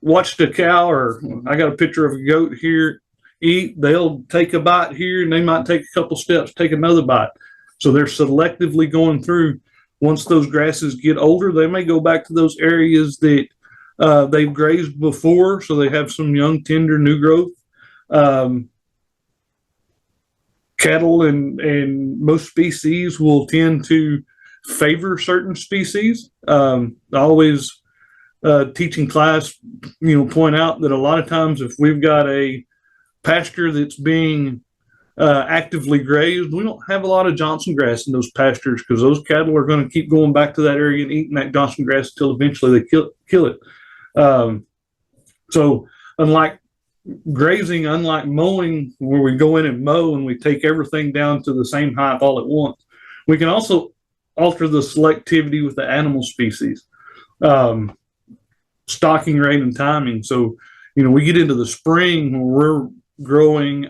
watched a cow, or I got a picture of a goat here, eat, they'll take a bite here and they might take a couple steps, take another bite. So they're selectively going through. Once those grasses get older, they may go back to those areas that they've grazed before, so they have some young, tender, new growth. Cattle and most species will tend to favor certain species. I always teaching class, point out that a lot of times if we've got a pasture that's being actively grazed, we don't have a lot of Johnson grass in those pastures, because those cattle are going to keep going back to that area and eating that Johnson grass until eventually they kill it. So unlike grazing, unlike mowing, where we go in and mow and we take everything down to the same height all at once, we can also alter the selectivity with the animal species. Stocking rate and timing. So, we get into the spring where we're growing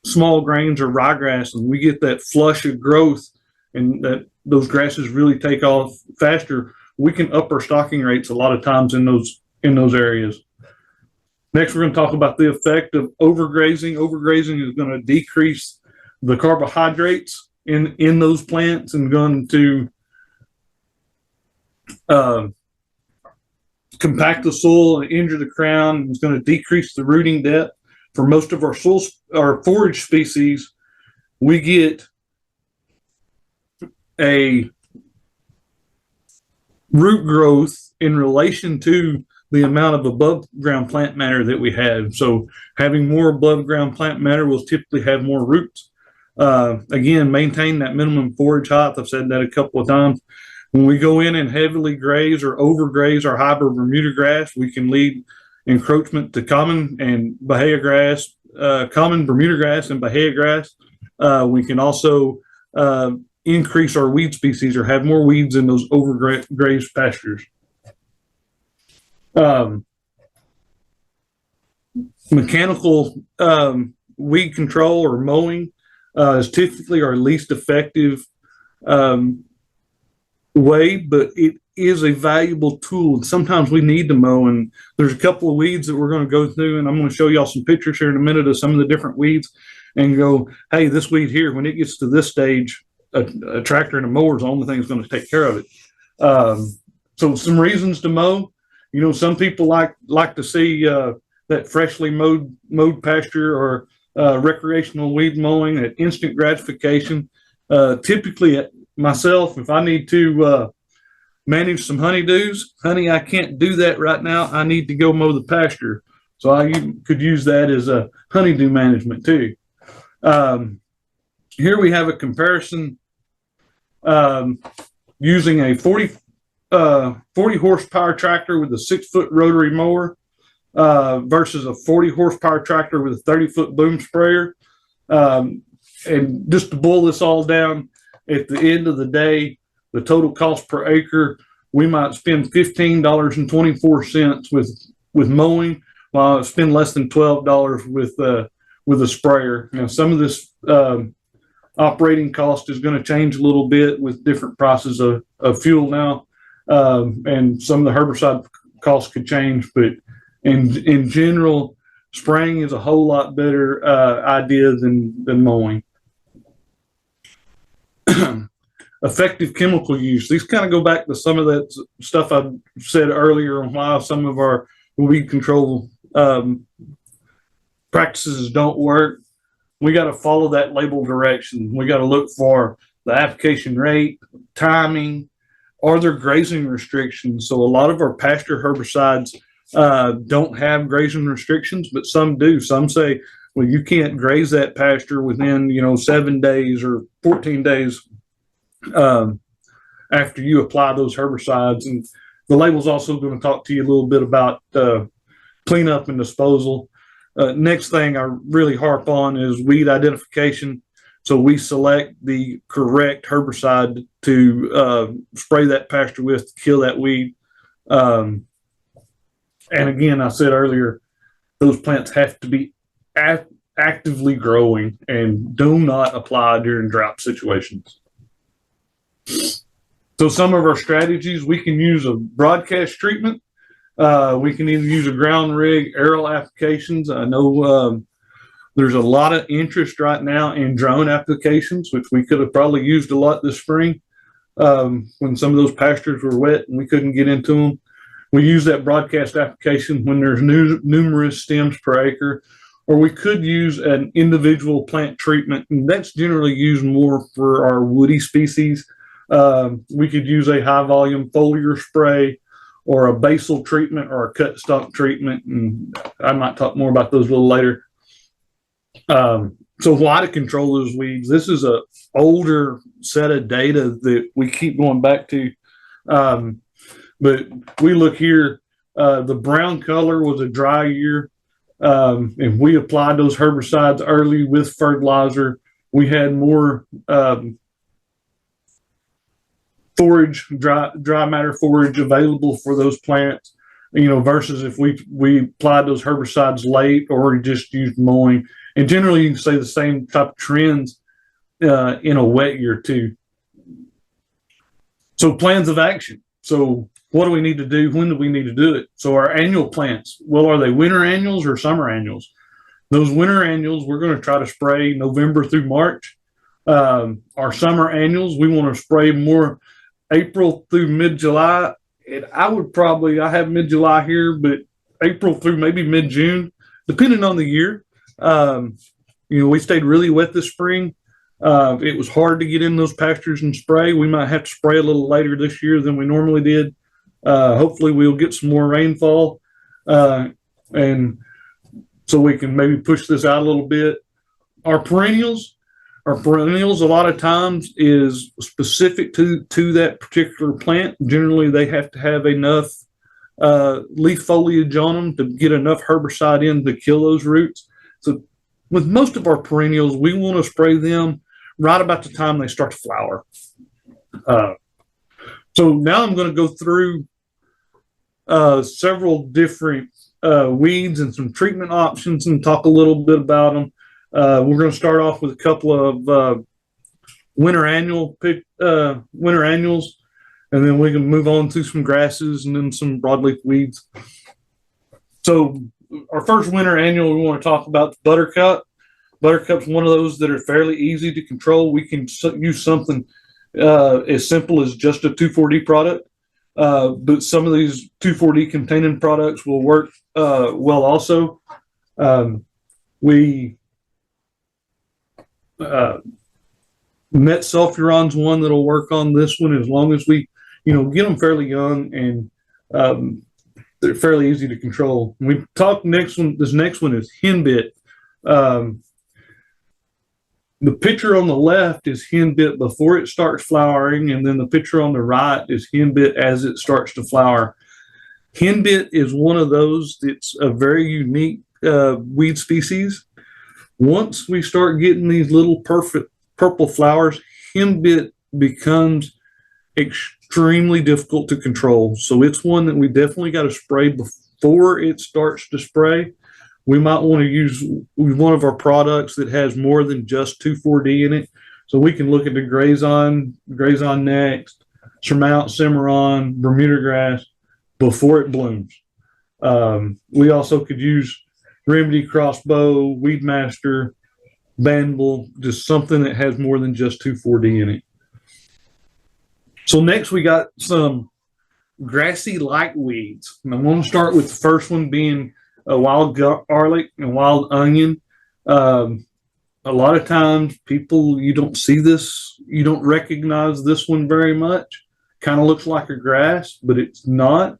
small grains or ryegrass, and we get that flush of growth, and that those grasses really take off faster. We can up our stocking rates a lot of times in those areas. Next, we're going to talk about the effect of overgrazing. Overgrazing is going to decrease the carbohydrates in those plants and going to compact the soil and injure the crown. It's going to decrease the rooting depth. For most of our forage species, we get a root growth in relation to the amount of above ground plant matter that we have. So having more above ground plant matter will typically have more roots. Again, maintain that minimum forage height. I've said that a couple of times. When we go in and heavily graze or overgraze our hybrid Bermuda grass, we can lead encroachment to common and Bahia grass, common Bermuda grass and Bahia grass. We can also increase our weed species or have more weeds in those overgrazed pastures. Mechanical weed control or mowing is typically our least effective way, but it is a valuable tool. And sometimes we need to mow, and there's a couple of weeds that we're going to go through, and I'm going to show y'all some pictures here in a minute of some of the different weeds, and go, hey, this weed here, when it gets to this stage, a tractor and a mower is the only thing that's going to take care of it. So some reasons to mow. Some people like to see that freshly mowed pasture or recreational weed mowing, that instant gratification. Typically, myself, if I need to manage some honeydews, honey, I can't do that right now. I need to go mow the pasture. So I could use that as a honeydew management too. Here we have a comparison using a 40 horsepower tractor with a 6-foot rotary mower versus a 40 horsepower tractor with a 30-foot boom sprayer. And just to boil this all down, at the end of the day, the total cost per acre, we might spend $15.24 with mowing, while I spend less than $12 with a sprayer. Some of this operating cost is going to change a little bit with different prices of fuel now, and some of the herbicide costs could change. But in general, spraying is a whole lot better idea than mowing. Effective chemical use. These kind of go back to some of that stuff I said earlier on why some of our weed control practices don't work, we got to follow that label direction. We got to look for the application rate, timing. Are there grazing restrictions? So a lot of our pasture herbicides don't have grazing restrictions, but some do. Some say, well, you can't graze that pasture within 7 days or 14 days after you apply those herbicides. And the label's also going to talk to you a little bit about cleanup and disposal. Next thing I really harp on is weed identification. So we select the correct herbicide to spray that pasture with to kill that weed. And again, I said earlier, those plants have to be actively growing and do not apply during drought situations. So some of our strategies, we can use a broadcast treatment. We can either use a ground rig, aerial applications. I know there's a lot of interest right now in drone applications, which we could have probably used a lot this spring when some of those pastures were wet and we couldn't get into them. We use that broadcast application when there's numerous stems per acre, or we could use an individual plant treatment, and that's generally used more for our woody species. We could use a high volume foliar spray, or a basal treatment, or a cut stalk treatment, and I might talk more about those a little later. So why to control those weeds? This is a older set of data that we keep going back to. But we look here, the brown color was a dry year. If we applied those herbicides early with fertilizer, we had more forage, dry matter forage available for those plants, versus if we applied those herbicides late or just used mowing. And generally, you can say the same type of trends in a wet year too. So plans of action. So what do we need to do? When do we need to do it? So our annual plants, well, are they winter annuals or summer annuals? Those winter annuals, we're going to try to spray November through March. Our summer annuals, we want to spray more April through mid-July. And I have mid-July here, but April through maybe mid-June, depending on the year. We stayed really wet this spring. It was hard to get in those pastures and spray. We might have to spray a little later this year than we normally did. Hopefully we'll get some more rainfall. And so we can maybe push this out a little bit. Our perennials a lot of times is specific to that particular plant. Generally, they have to have enough leaf foliage on them to get enough herbicide in to kill those roots. So with most of our perennials, we want to spray them right about the time they start to flower. So now I'm going to go through several different weeds and some treatment options and talk a little bit about them. We're going to start off with a couple of winter annuals, and then we can move on to some grasses and then some broadleaf weeds. So our first winter annual, we want to talk about the buttercup. Buttercup's one of those that are fairly easy to control. We can use something as simple as just a 2,4-D product, but some of these 2,4-D containing products will work well also. Met sulfuron's one that'll work on this one as long as we, get them fairly young and they're fairly easy to control. We talked next one. This next one is henbit. The picture on the left is henbit before it starts flowering, and then the picture on the right is henbit as it starts to flower. Henbit is one of those that's a very unique weed species. Once we start getting these little perfect purple flowers, henbit becomes extremely difficult to control. So it's one that we definitely got to spray before it starts to spray. We might want to use one of our products that has more than just 2,4-D in it. So we can look at the Grazon Next, Surmount, Cimarron, Bermuda grass before it blooms. We also could use Remedy, Crossbow, Weedmaster, Banble, just something that has more than just 2,4-D in it. So next we got some grassy light weeds. And I'm going to start with the first one being wild garlic and wild onion. A lot of times people, you don't see this, you don't recognize this one very much. Kind of looks like a grass, but it's not.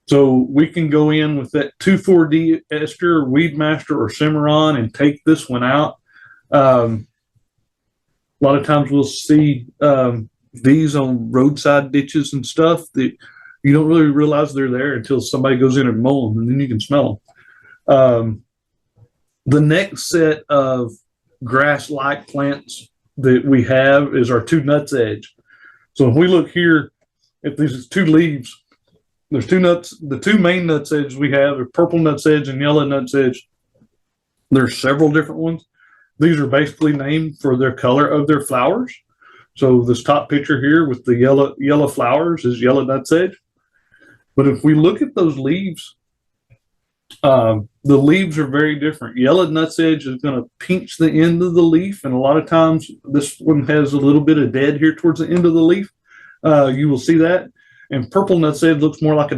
So we can go in with that 2,4-D ester, Weedmaster, or Cimarron and take this one out. A lot of times we'll see these on roadside ditches and stuff that you don't really realize they're there until somebody goes in and mow them, and then you can smell them. The next set of grass-like plants that we have is our 2 nutsedge. So if we look here at these 2 leaves, there's 2 nuts. The 2 main nutsedges we have are purple nutsedge and yellow nutsedge. There's several different ones. These are basically named for their color of their flowers. So this top picture here with the yellow flowers is yellow nutsedge. But if we look at those leaves, the leaves are very different. Yellow nutsedge is going to pinch the end of the leaf, and a lot of times this one has a little bit of dead here towards the end of the leaf. You will see that. And purple nutsedge looks more like a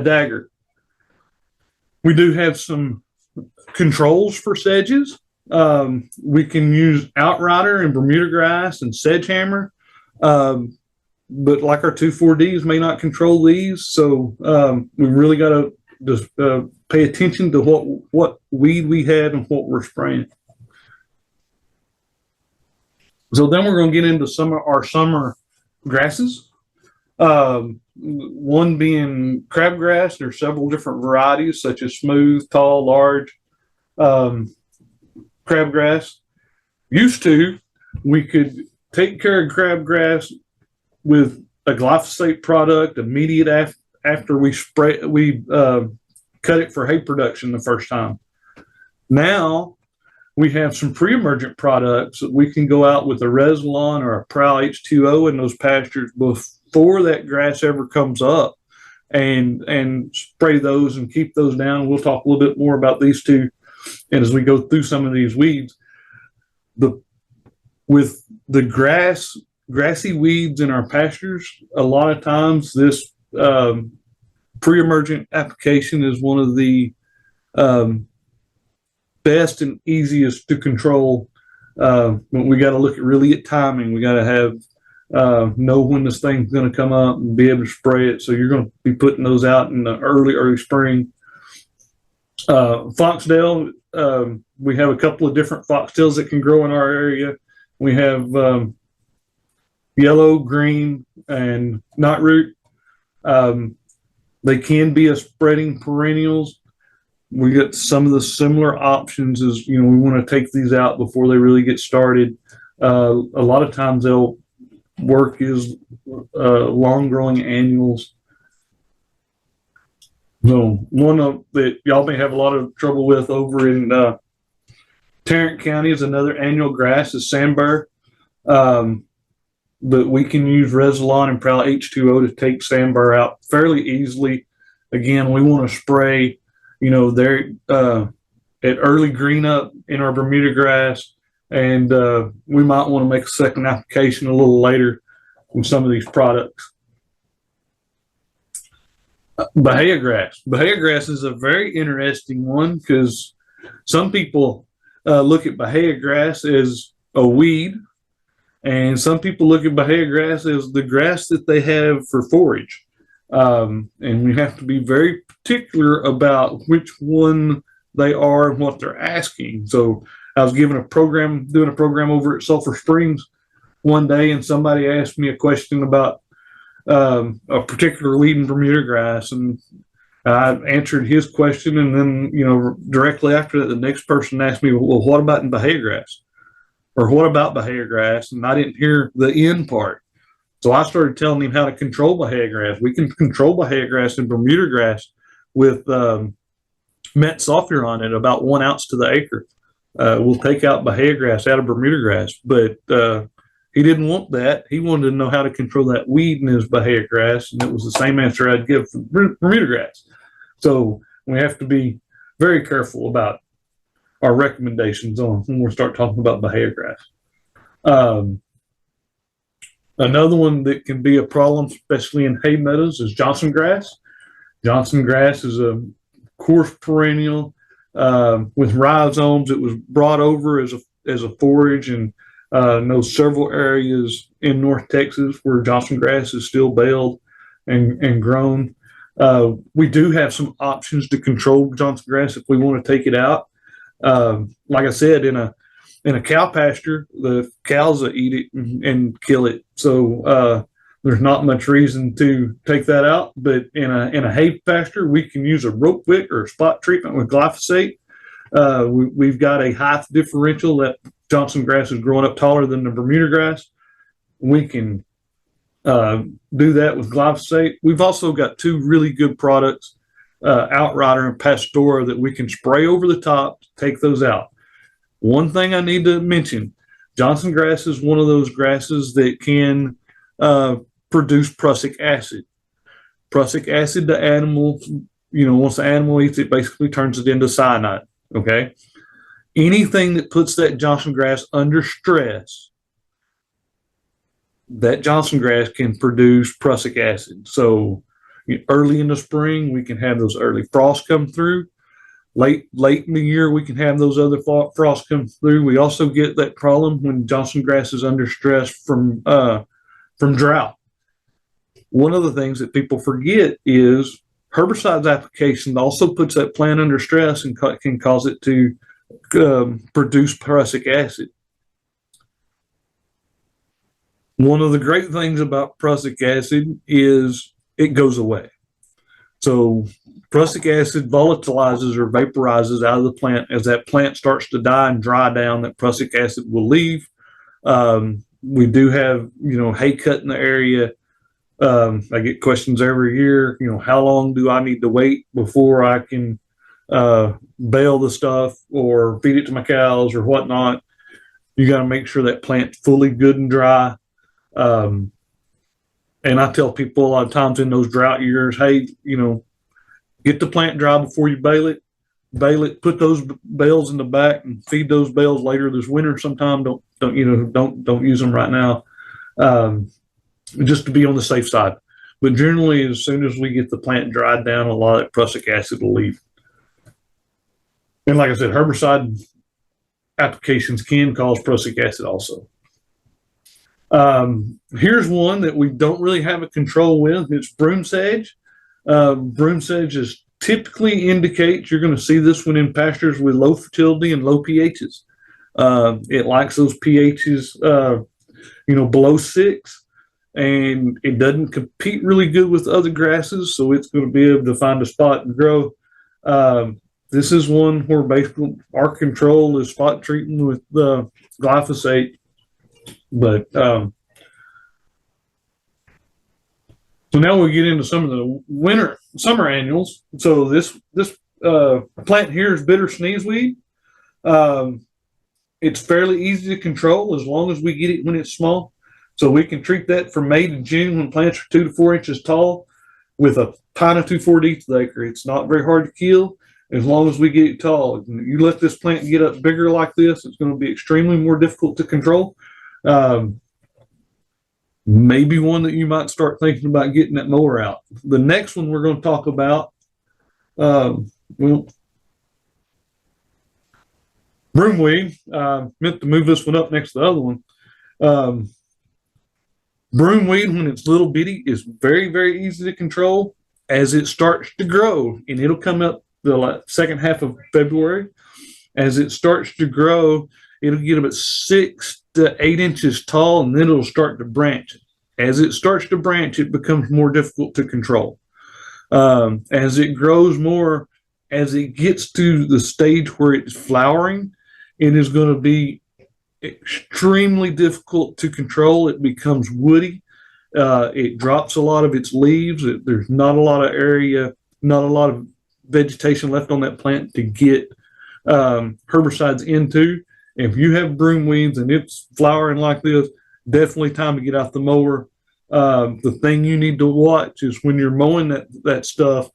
dagger. We do have some controls for sedges. We can use outrider and Bermuda grass and sedge hammer. But like our 2,4-Ds may not control these. So we really got to just pay attention to what weed we have and what we're spraying. So then we're going to get into some of our summer grasses. One being crabgrass. There's several different varieties such as smooth, tall, large crabgrass. Used to, we could take care of crabgrass with a glyphosate product immediate after we cut it for hay production the first time. Now we have some pre-emergent products that we can go out with a Resilon or a Prowl H2O in those pastures before that grass ever comes up and spray those and keep those down. We'll talk a little bit more about these two. And as we go through some of these weeds, with the grassy weeds in our pastures, a lot of times this pre-emergent application is one of the best and easiest to control. But we got to look really at timing. We got to have know when this thing's going to come up and be able to spray it. So you're going to be putting those out in the early spring. Foxtail, we have a couple of different foxtails that can grow in our area. We have yellow, green, and knotroot. They can be a spreading perennials. We got some of the similar options as, we want to take these out before they really get started. A lot of times they'll work as long growing annuals. So one that y'all may have a lot of trouble with over in Tarrant County is another annual grass is sandbur. But we can use Resilon and Prowl H2O to take sandbur out fairly easily. Again, we want to spray, there at early green up in our Bermuda grass, and we might want to make a second application a little later with some of these products. Bahia grass. Bahia grass is a very interesting one because some people look at Bahia grass as a weed, and some people look at Bahia grass as the grass that they have for forage. And we have to be very particular about which one they are and what they're asking. So I was doing a program over at Sulphur Springs one day, and somebody asked me a question about a particular weed in Bermuda grass, and I answered his question, and then directly after that, the next person asked me, well, what about in Bahia grass? Or what about Bahia grass? And I didn't hear the end part. So I started telling him how to control Bahia grass. We can control Bahia grass and Bermuda grass with met sulfuron at about 1 ounce to the acre. We'll take out Bahia grass out of Bermuda grass, but he didn't want that. He wanted to know how to control that weed in his Bahia grass, and it was the same answer I'd give for Bermuda grass. So we have to be very careful about our recommendations on when we start talking about Bahia grass. Another one that can be a problem, especially in hay meadows, is Johnson grass. Johnson grass is a coarse perennial with rhizomes. It was brought over as a forage, and know several areas in North Texas where Johnson grass is still baled and grown. We do have some options to control Johnson grass if we want to take it out. Like I said, in a cow pasture, the cows will eat it and kill it. So there's not much reason to take that out. But in a hay pasture, we can use a rope wick or a spot treatment with glyphosate. We've got a height differential that Johnson grass is growing up taller than the Bermuda grass. We can do that with glyphosate. We've also got two really good products, Outrider and Pasture, that we can spray over the top to take those out. One thing I need to mention, Johnson grass is one of those grasses that can produce prussic acid. Prussic acid to animals, once the animal eats it, basically turns it into cyanide, okay? Anything that puts that Johnson grass under stress, that Johnson grass can produce prussic acid. So early in the spring, we can have those early frosts come through. Late in the year, we can have those other frosts come through. We also get that problem when Johnson grass is under stress from drought. One of the things that people forget is herbicides application also puts that plant under stress and can cause it to produce prussic acid. One of the great things about prussic acid is it goes away. So prussic acid volatilizes or vaporizes out of the plant. As that plant starts to die and dry down, that prussic acid will leave. We do have, hay cut in the area. I get questions every year, how long do I need to wait before I can bale the stuff or feed it to my cows or whatnot? You got to make sure that plant's fully good and dry. And I tell people a lot of times in those drought years, hey, get the plant dry before you bale it, put those bales in the back and feed those bales later this winter sometime. Don't use them right now. Just to be on the safe side. But generally, as soon as we get the plant dried down, a lot of that prussic acid will leave. And like I said, herbicide applications can cause prussic acid also. Here's one that we don't really have a control with. It's broom sedge. Broom sedge is typically indicates you're going to see this one in pastures with low fertility and low pHs. It likes those pHs, below 6, and it doesn't compete really good with other grasses, so it's going to be able to find a spot and grow. This is one where basically our control is spot treating with the glyphosate. But so now we get into some of the summer annuals. So this plant here is bitter sneezeweed. It's fairly easy to control as long as we get it when it's small. So we can treat that from May to June when plants are 2 to 4 inches tall with a pine of 2,4-D acre. It's not very hard to kill as long as we get it tall. You let this plant get up bigger like this, it's going to be extremely more difficult to control. Maybe one that you might start thinking about getting that mower out. The next one we're going to talk about, broomweed. Meant to move this one up next to the other one. Broomweed, when it's little bitty, is very, very easy to control. As it starts to grow, and it'll come up the second half of February. As it starts to grow, it'll get about 6 to 8 inches tall, and then it'll start to branch. As it starts to branch, it becomes more difficult to control. As it grows more, as it gets to the stage where it's flowering, it is going to be extremely difficult to control. It becomes woody. It drops a lot of its leaves. There's not a lot of area, not a lot of vegetation left on that plant to get herbicides into. If you have broom weeds and it's flowering like this, definitely time to get out the mower. The thing you need to watch is when you're mowing that stuff,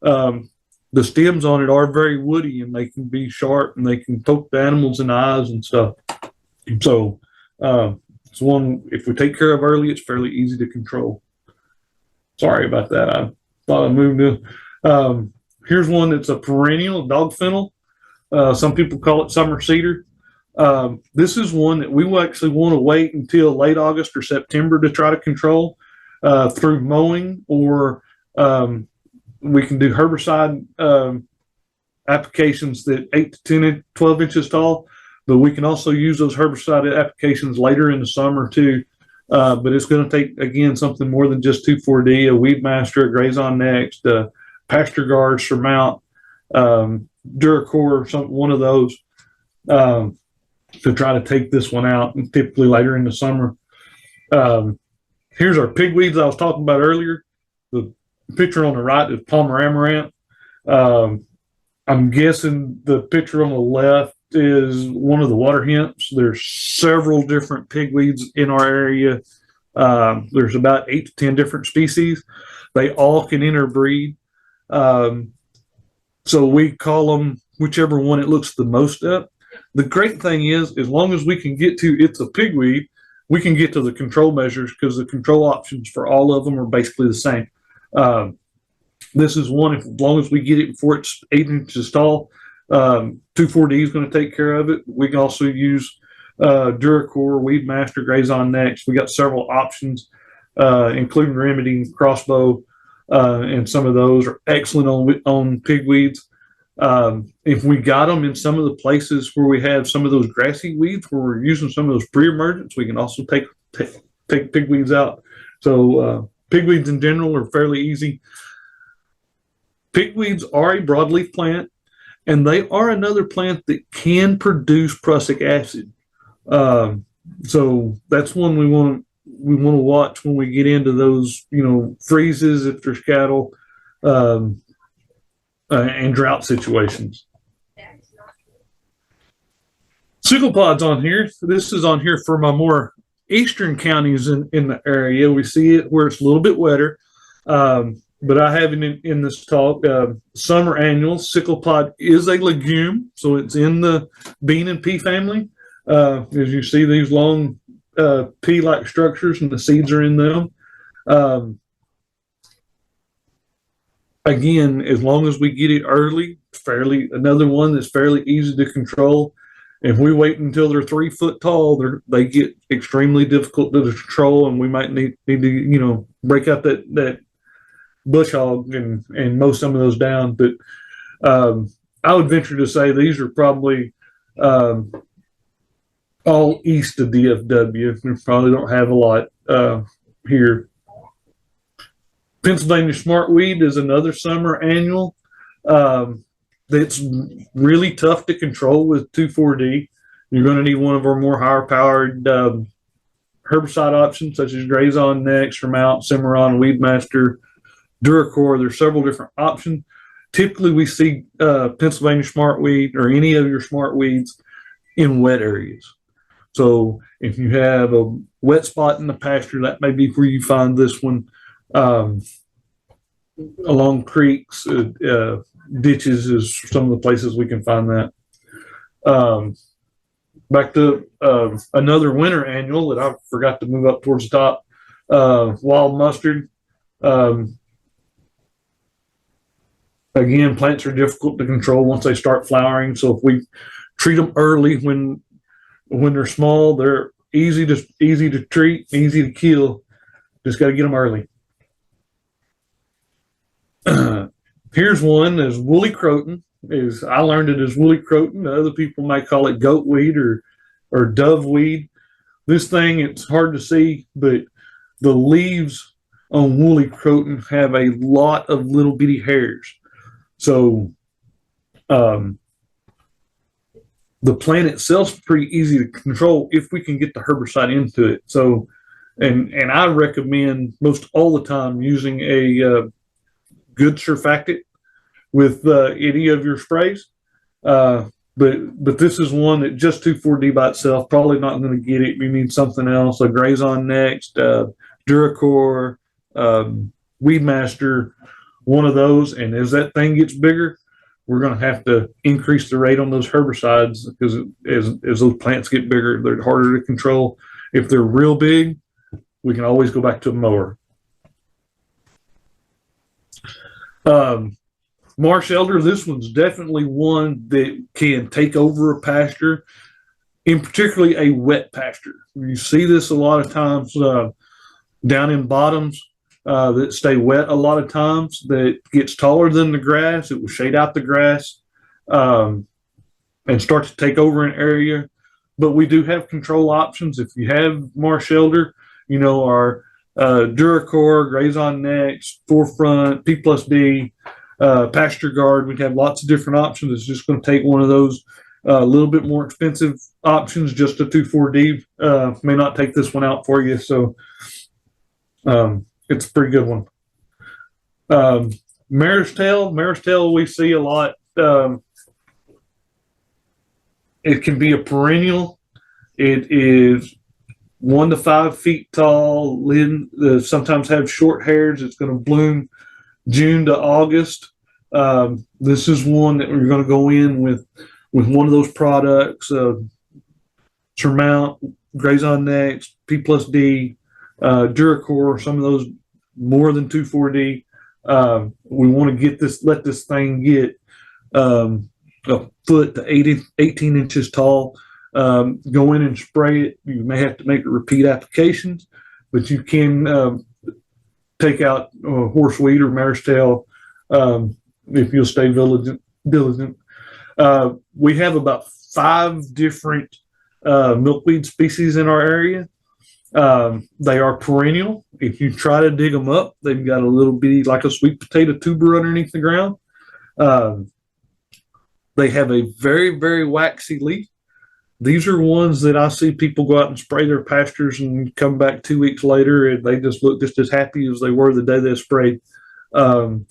the stems on it are very woody and they can be sharp and they can poke the animals in the eyes and stuff. So It's one, if we take care of early, it's fairly easy to control. Sorry about that. I thought I moved to. Here's one that's a perennial dog fennel. Some people call it summer cedar. This is one that we will actually want to wait until late August or September to try to control through mowing, or we can do herbicide applications that 8 to 10, 12 inches tall. But we can also use those herbicide applications later in the summer too. But it's going to take, again, something more than just 2,4-D, a Weed Master, a Graze On Next, Pasture Guard, Surmount, Duracore, one of those, to try to take this one out, and typically later in the summer. Here's our pigweeds I was talking about earlier. The picture on the right is Palmer amaranth. I'm guessing the picture on the left is one of the water hemps. There's several different pigweeds in our area. There's about 8 to 10 different species. They all can interbreed. So we call them whichever one it looks the most up. The great thing is, as long as we can get to it's a pigweed, we can get to the control measures, because the control options for all of them are basically the same. This is one, as long as we get it before it's 8 inches tall, 2,4-D is going to take care of it. We can also use Duracore, Weed Master, Graze On Next. We got several options, including Remedy, Crossbow, and some of those are excellent on pigweeds. If we got them in some of the places where we have some of those grassy weeds, where we're using some of those pre-emergents, we can also take pigweeds out. So pigweeds in general are fairly easy. Pigweeds are a broadleaf plant, and they are another plant that can produce prussic acid. So that's one we want to watch when we get into those, freezes if there's cattle, and drought situations. Sickle pod's on here. This is on here for my more eastern counties in the area. We see it where it's a little bit wetter. But I have it in this talk. Summer annual sickle pod is a legume, so it's in the bean and pea family. As you see, these long pea-like structures, and the seeds are in them. Again, as long as we get it early, another one that's fairly easy to control. If we wait until they're 3 foot tall, they get extremely difficult to control, and we might need to break out that bush hog and mow some of those down. But I would venture to say these are probably all east of DFW. We probably don't have a lot here. Pennsylvania smartweed is another summer annual that's really tough to control with 2,4-D. You're going to need one of our more higher powered herbicide options, such as Graze On Next, Surmount, Cimarron, Weed Master, Duracore. There's several different options. Typically, we see Pennsylvania smartweed or any of your smartweeds in wet areas. So if you have a wet spot in the pasture, that may be where you find this one. Along creeks, ditches is some of the places we can find that. Back to another winter annual that I forgot to move up towards the top. Wild mustard. Again, plants are difficult to control once they start flowering. So if we treat them early when they're small, they're easy to treat, easy to kill. Just got to get them early. Here's one as woolly croton. I learned it as woolly croton. Other people might call it goatweed or doveweed. This thing, it's hard to see, but the leaves on woolly croton have a lot of little bitty hairs. So the plant itself is pretty easy to control if we can get the herbicide into it. So, and I recommend most all the time using a good surfactant with any of your sprays. But this is one that just 2,4-D by itself, probably not going to get it. We need something else, a Graze On Next, Duracore, Weed Master, one of those. And as that thing gets bigger, we're going to have to increase the rate on those herbicides, because as those plants get bigger, they're harder to control. If they're real big, we can always go back to a mower. Marsh elder, this one's definitely one that can take over a pasture, in particularly a wet pasture. You see this a lot of times down in bottoms that stay wet a lot of times, that gets taller than the grass. It will shade out the grass and start to take over an area. But we do have control options. If you have marsh elder, you know, our Duracore, Graze on Next, Forefront, P plus D, Pasture Guard. We have lots of different options. It's just going to take one of those a little bit more expensive options. Just a 2,4-D may not take this one out for you. So it's a pretty good one. Mare's tail we see a lot. It can be a perennial. It is 1 to 5 feet tall. Sometimes have short hairs. It's going to bloom June to August. This is one that we're going to go in with one of those products. Surmount, Graze on Next, P plus D, Duracore, some of those more than 2,4-D. We want to let this thing get a foot to 18 inches tall. Go in and spray it. You may have to make repeat applications, but you can take out horseweed or mare's tail if you'll stay diligent. We have about 5 different milkweed species in our area. They are perennial. If you try to dig them up, they've got a little bitty, like a sweet potato tuber underneath the ground. They have a very, very waxy leaf. These are ones that I see people go out and spray their pastures and come back 2 weeks later and they just look just as happy as they were the day they sprayed. And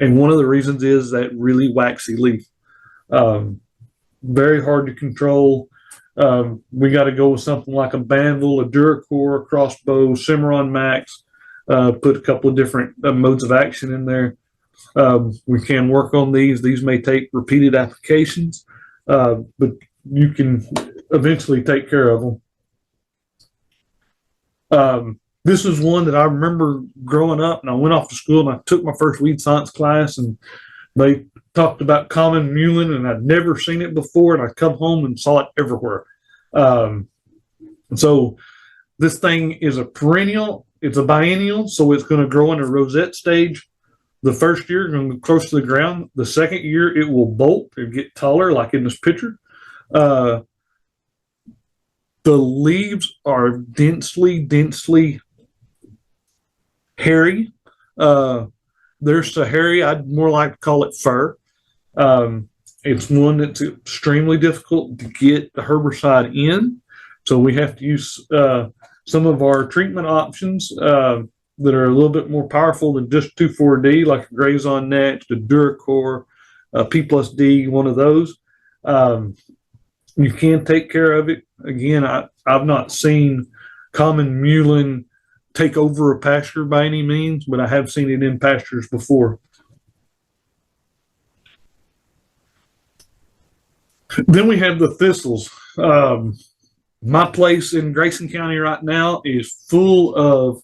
one of the reasons is that really waxy leaf. Very hard to control. We got to go with something like a Banville, a Duracore, a Crossbow, Cimarron Max, put a couple of different modes of action in there. We can work on these. These may take repeated applications, but you can eventually take care of them. This is one that I remember growing up, and I went off to school and I took my first weed science class, and they talked about common mullein, and I'd never seen it before, and I come home and saw it everywhere. So this thing is a perennial. It's a biennial, so it's going to grow in a rosette stage. The first year, going to be close to the ground. The second year, it will bolt and get taller, like in this picture. The leaves are densely hairy. They're so hairy, I'd more like to call it fur. It's one that's extremely difficult to get the herbicide in. So we have to use some of our treatment options that are a little bit more powerful than just 2,4-D, like a Graze on Next, a Duracore, P plus D, one of those. You can take care of it. Again, I've not seen common mullein take over a pasture by any means, but I have seen it in pastures before. Then we have the thistles. My place in Grayson County right now is full of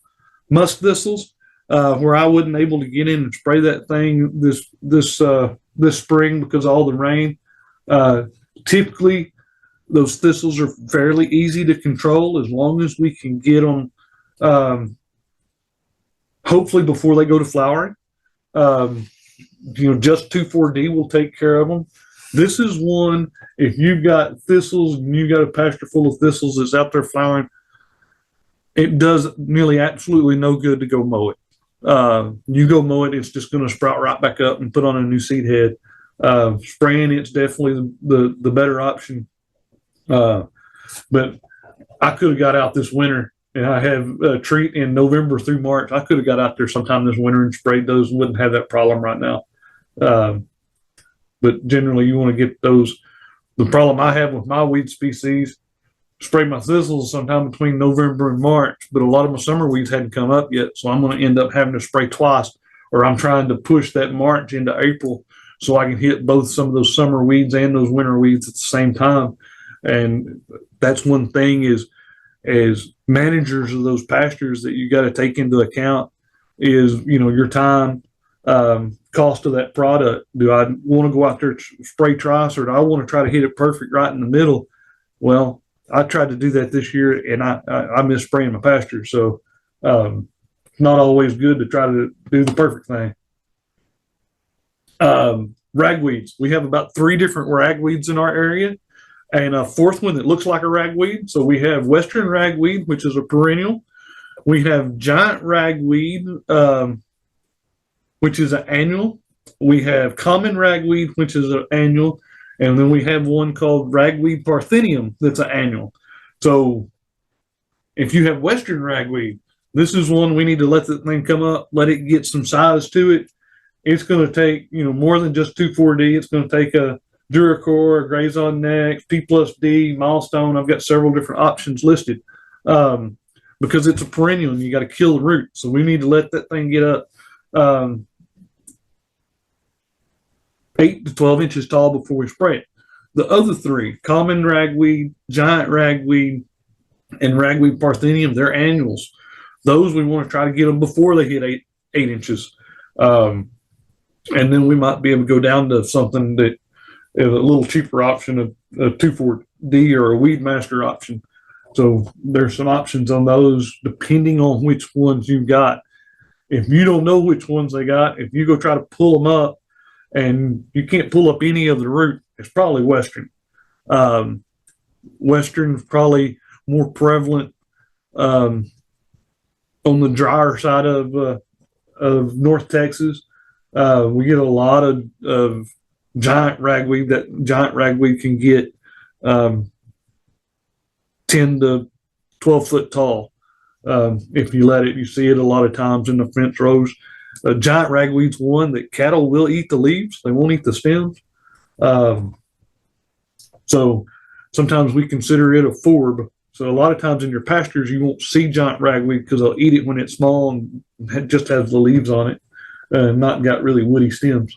musk thistles, where I wasn't able to get in and spray that thing this spring because of all the rain. Typically, those thistles are fairly easy to control as long as we can get them, hopefully before they go to flowering. Just 2,4-D will take care of them. This is one, if you've got thistles and you've got a pasture full of thistles that's out there flowering, it does nearly absolutely no good to go mow it. You go mow it, it's just going to sprout right back up and put on a new seed head. Spraying it's definitely the better option. But I could have got out this winter, and I have a treat in November through March. I could have got out there sometime this winter and sprayed those and wouldn't have that problem right now. But generally you want to get those. The problem I have with my weed species, spray my thistles sometime between November and March, but a lot of my summer weeds hadn't come up yet. So I'm going to end up having to spray twice, or I'm trying to push that March into April so I can hit both some of those summer weeds and those winter weeds at the same time. And that's one thing is managers of those pastures that you got to take into account is, your time, cost of that product. Do I want to go out there to spray trice, or do I want to try to hit it perfect right in the middle? Well, I tried to do that this year, and I missed spraying my pasture. So, not always good to try to do the perfect thing. Ragweeds. We have about 3 different ragweeds in our area, and a 4th one that looks like a ragweed. So we have western ragweed, which is a perennial. We have giant ragweed, which is an annual. We have common ragweed, which is an annual, and then we have one called ragweed parthenium that's an annual. So if you have western ragweed, this is one we need to let the thing come up, let it get some size to it. It's going to take, more than just 2,4-D. It's going to take a Duracore, a Grazon Next, P plus D, Milestone. I've got several different options listed because it's a perennial and you got to kill the root. So we need to let that thing get up 8 to 12 inches tall before we spray it. The other 3, common ragweed, giant ragweed, and ragweed parthenium, they're annuals. Those we want to try to get them before they hit 8 inches. And then we might be able to go down to something that is a little cheaper option, a 2,4-D or a Weed Master option. So there's some options on those depending on which ones you've got. If you don't know which ones they got, if you go try to pull them up and you can't pull up any of the root, it's probably western. Western is probably more prevalent on the drier side of North Texas. We get a lot of giant ragweed. That giant ragweed can get 10 to 12 foot tall. If you let it, you see it a lot of times in the fence rows. Giant ragweed's one that cattle will eat the leaves. They won't eat the stems. So sometimes we consider it a forb. So a lot of times in your pastures, you won't see giant ragweed because they'll eat it when it's small and just has the leaves on it. Not got really woody stems.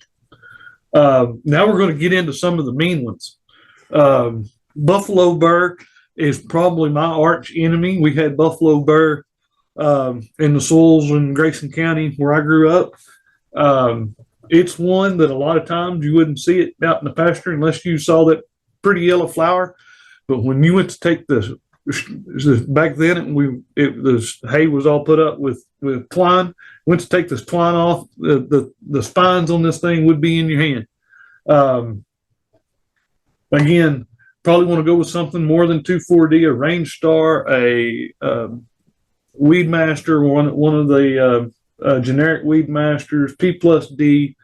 Now we're going to get into some of the mean ones. Buffalo burr is probably my arch enemy. We had buffalo burr in the soils in Grayson County where I grew up. It's one that a lot of times you wouldn't see it out in the pasture unless you saw that pretty yellow flower. But when you went to take back then the hay was all put up with twine. Went to take this twine off, the spines on this thing would be in your hand. Again, probably want to go with something more than 2,4-D, a Range Star, a Weed Master, one of the generic Weed Masters, P plus D,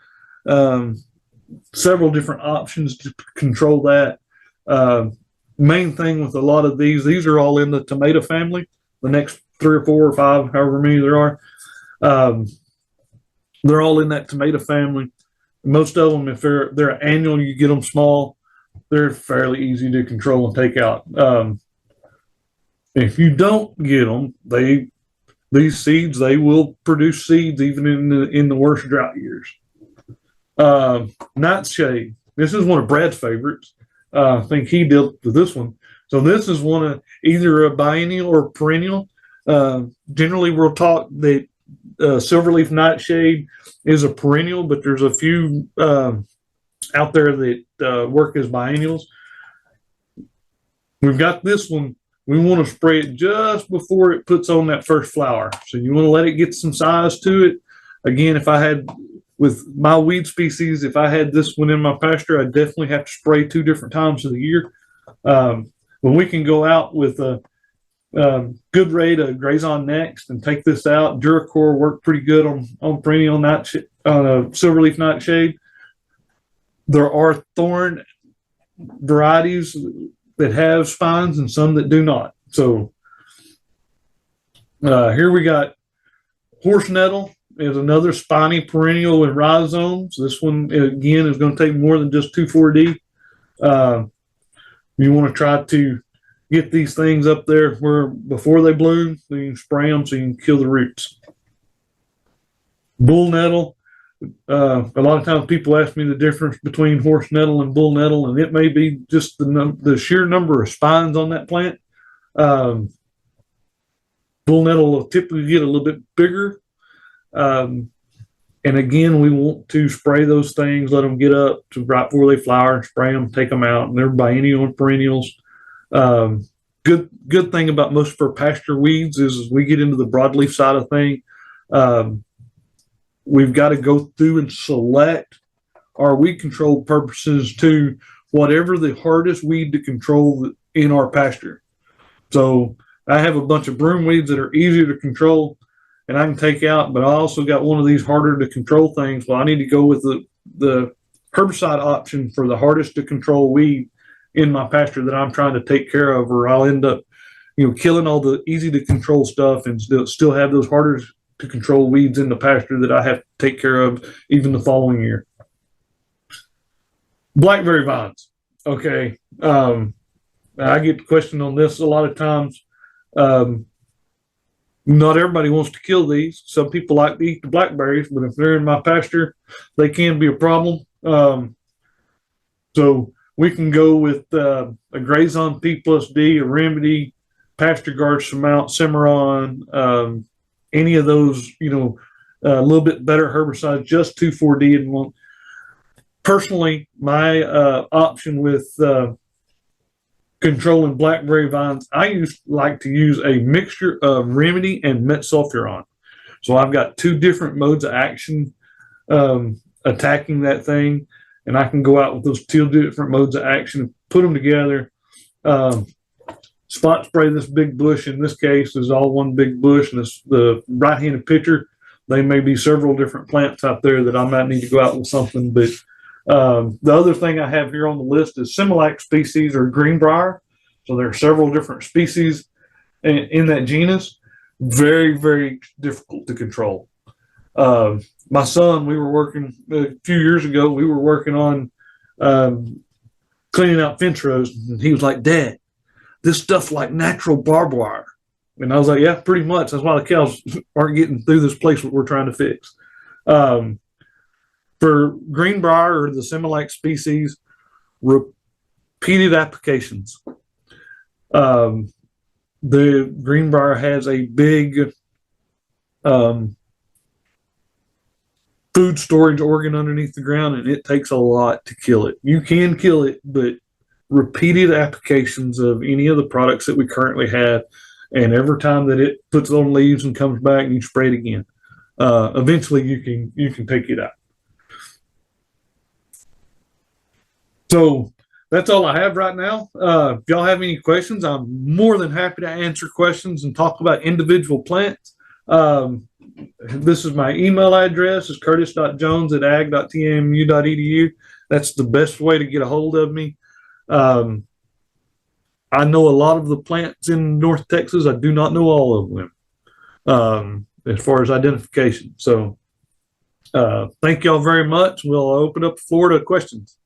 several different options to control that. Main thing with a lot of these are all in the tomato family. The next 3 or 4 or 5, however many there are, they're all in that tomato family. Most of them, if they're annual, you get them small, they're fairly easy to control and take out. If you don't get them, these seeds, they will produce seeds even in the worst drought years. Nightshade. This is one of Brad's favorites. I think he dealt with this one. So this is one of either a biennial or perennial. Generally, we'll talk that silverleaf nightshade is a perennial, but there's a few out there that work as biennials. We've got this one. We want to spray it just before it puts on that first flower. So you want to let it get some size to it. Again, if I had with my weed species, if I had this one in my pasture, I'd definitely have to spray 2 different times of the year. When we can go out with a good rate of Grazon Next and take this out, Duracore worked pretty good on perennial nightshade, on a silverleaf nightshade. There are thorn varieties that have spines and some that do not. So here we got horse nettle is another spiny perennial with rhizomes. This one again is going to take more than just 2,4-D. You want to try to get these things up there where before they bloom, so you can spray them so you can kill the roots. Bull nettle. A lot of times people ask me the difference between horse nettle and bull nettle, and it may be just the sheer number of spines on that plant. Bull nettle will typically get a little bit bigger. And again, we want to spray those things, let them get up to right before they flower, and spray them, take them out. And they're biennial and perennials. Good thing about most of our pasture weeds is as we get into the broadleaf side of thing, we've got to go through and select our weed control purposes to whatever the hardest weed to control in our pasture. So I have a bunch of broom weeds that are easier to control and I can take out, but I also got one of these harder to control things. Well, I need to go with the herbicide option for the hardest to control weed in my pasture that I'm trying to take care of, or I'll end up, killing all the easy to control stuff and still have those harder to control weeds in the pasture that I have to take care of even the following year. Blackberry vines. Okay. I get questioned on this a lot of times. Not everybody wants to kill these. Some people like to eat the blackberries, but if they're in my pasture, they can be a problem. So we can go with a Grazon P plus D, a Remedy, Pasture Guard, Surmount, Cimarron, any of those, a little bit better herbicides, just 2,4-D and one. Personally, my option with controlling blackberry vines, I like to use a mixture of Remedy and metsulfuron. So I've got two different modes of action attacking that thing, and I can go out with those two different modes of action and put them together. Spot spray this big bush. In this case, is all one big bush, and the right-handed picture, they may be several different plants out there that I might need to go out with something, but the other thing I have here on the list is Similac species or greenbrier. So there are several different species in that genus. Very, very difficult to control. My son, we were working a few years ago, we were working on cleaning out fence rows, and he was like, "Dad, this stuff like natural barbed wire." And I was like, "Yeah, pretty much. That's why the cows aren't getting through this place that we're trying to fix." For greenbrier or the Similac species, repeated applications. The greenbrier has a big food storage organ underneath the ground, and it takes a lot to kill it. You can kill it, but repeated applications of any of the products that we currently have, and every time that it puts on leaves and comes back, you spray it again. Eventually, you can take it out. So that's all I have right now. If y'all have any questions, I'm more than happy to answer questions and talk about individual plants. This is my email address. It's curtis.jones@ag.tmu.edu. That's the best way to get a hold of me. I know a lot of the plants in North Texas. I do not know all of them as far as identification. So thank y'all very much. We'll open up the floor to questions.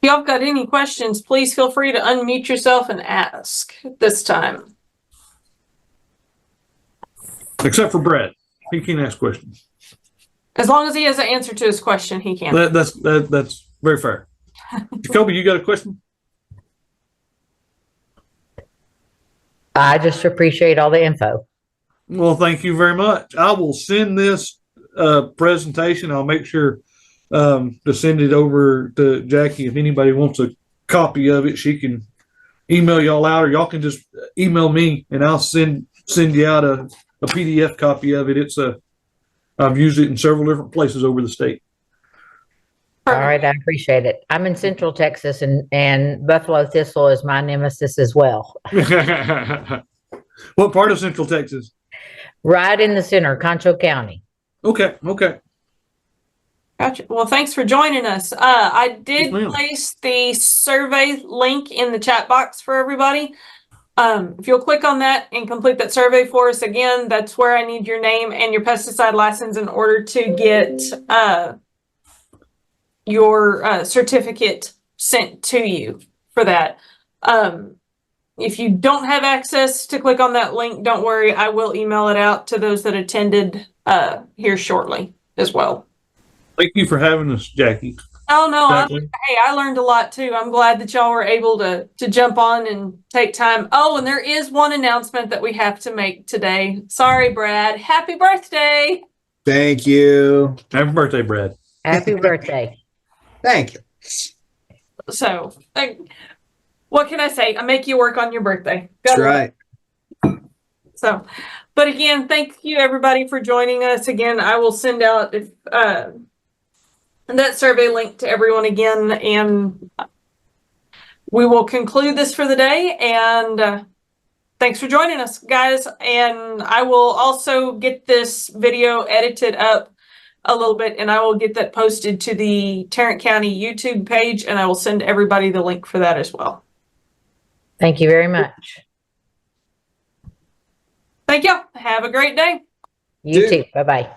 If y'all got any questions, please feel free to unmute yourself and ask this time. Except for Brad. He can't ask questions. As long as he has an answer to his question, he can. That's very fair. Jacoby, you got a question? I just appreciate all the info. Well, thank you very much. I will send this presentation. I'll make sure to send it over to Jackie. If anybody wants a copy of it, she can email y'all out, or y'all can just email me and I'll send you out a PDF copy of it. I've used it in several different places over the state. All right, I appreciate it. I'm in Central Texas, and buffalo thistle is my nemesis as well. What part of Central Texas? Right in the center, Concho County. Okay. Gotcha. Well, thanks for joining us. I did Yes, ma'am. place the survey link in the chat box for everybody. If you'll click on that and complete that survey for us, again, that's where I need your name and your pesticide license in order to get your certificate sent to you for that. If you don't have access to click on that link, don't worry. I will email it out to those that attended here shortly as well. Thank you for having us, Jackie. Oh, no, Jacqueline? hey, I learned a lot too. I'm glad that y'all were able to jump on and take time. Oh, and there is one announcement that we have to make today. Sorry, Brad. Happy birthday. Thank you. Happy birthday, Brad. Happy birthday. Thank you. So, what can I say? I make you work on your birthday. That's Gotta love right. So, but again, thank you everybody for joining us. Again, I will send out that survey link to everyone again, and we will conclude this for the day. And thanks for joining us, guys. And I will also get this video edited up a little bit, and I will get that posted to the Tarrant County YouTube page, and I will send everybody the link for that as well. Thank you very much. Thank you. Have a great day. You Dude. too. Bye-bye.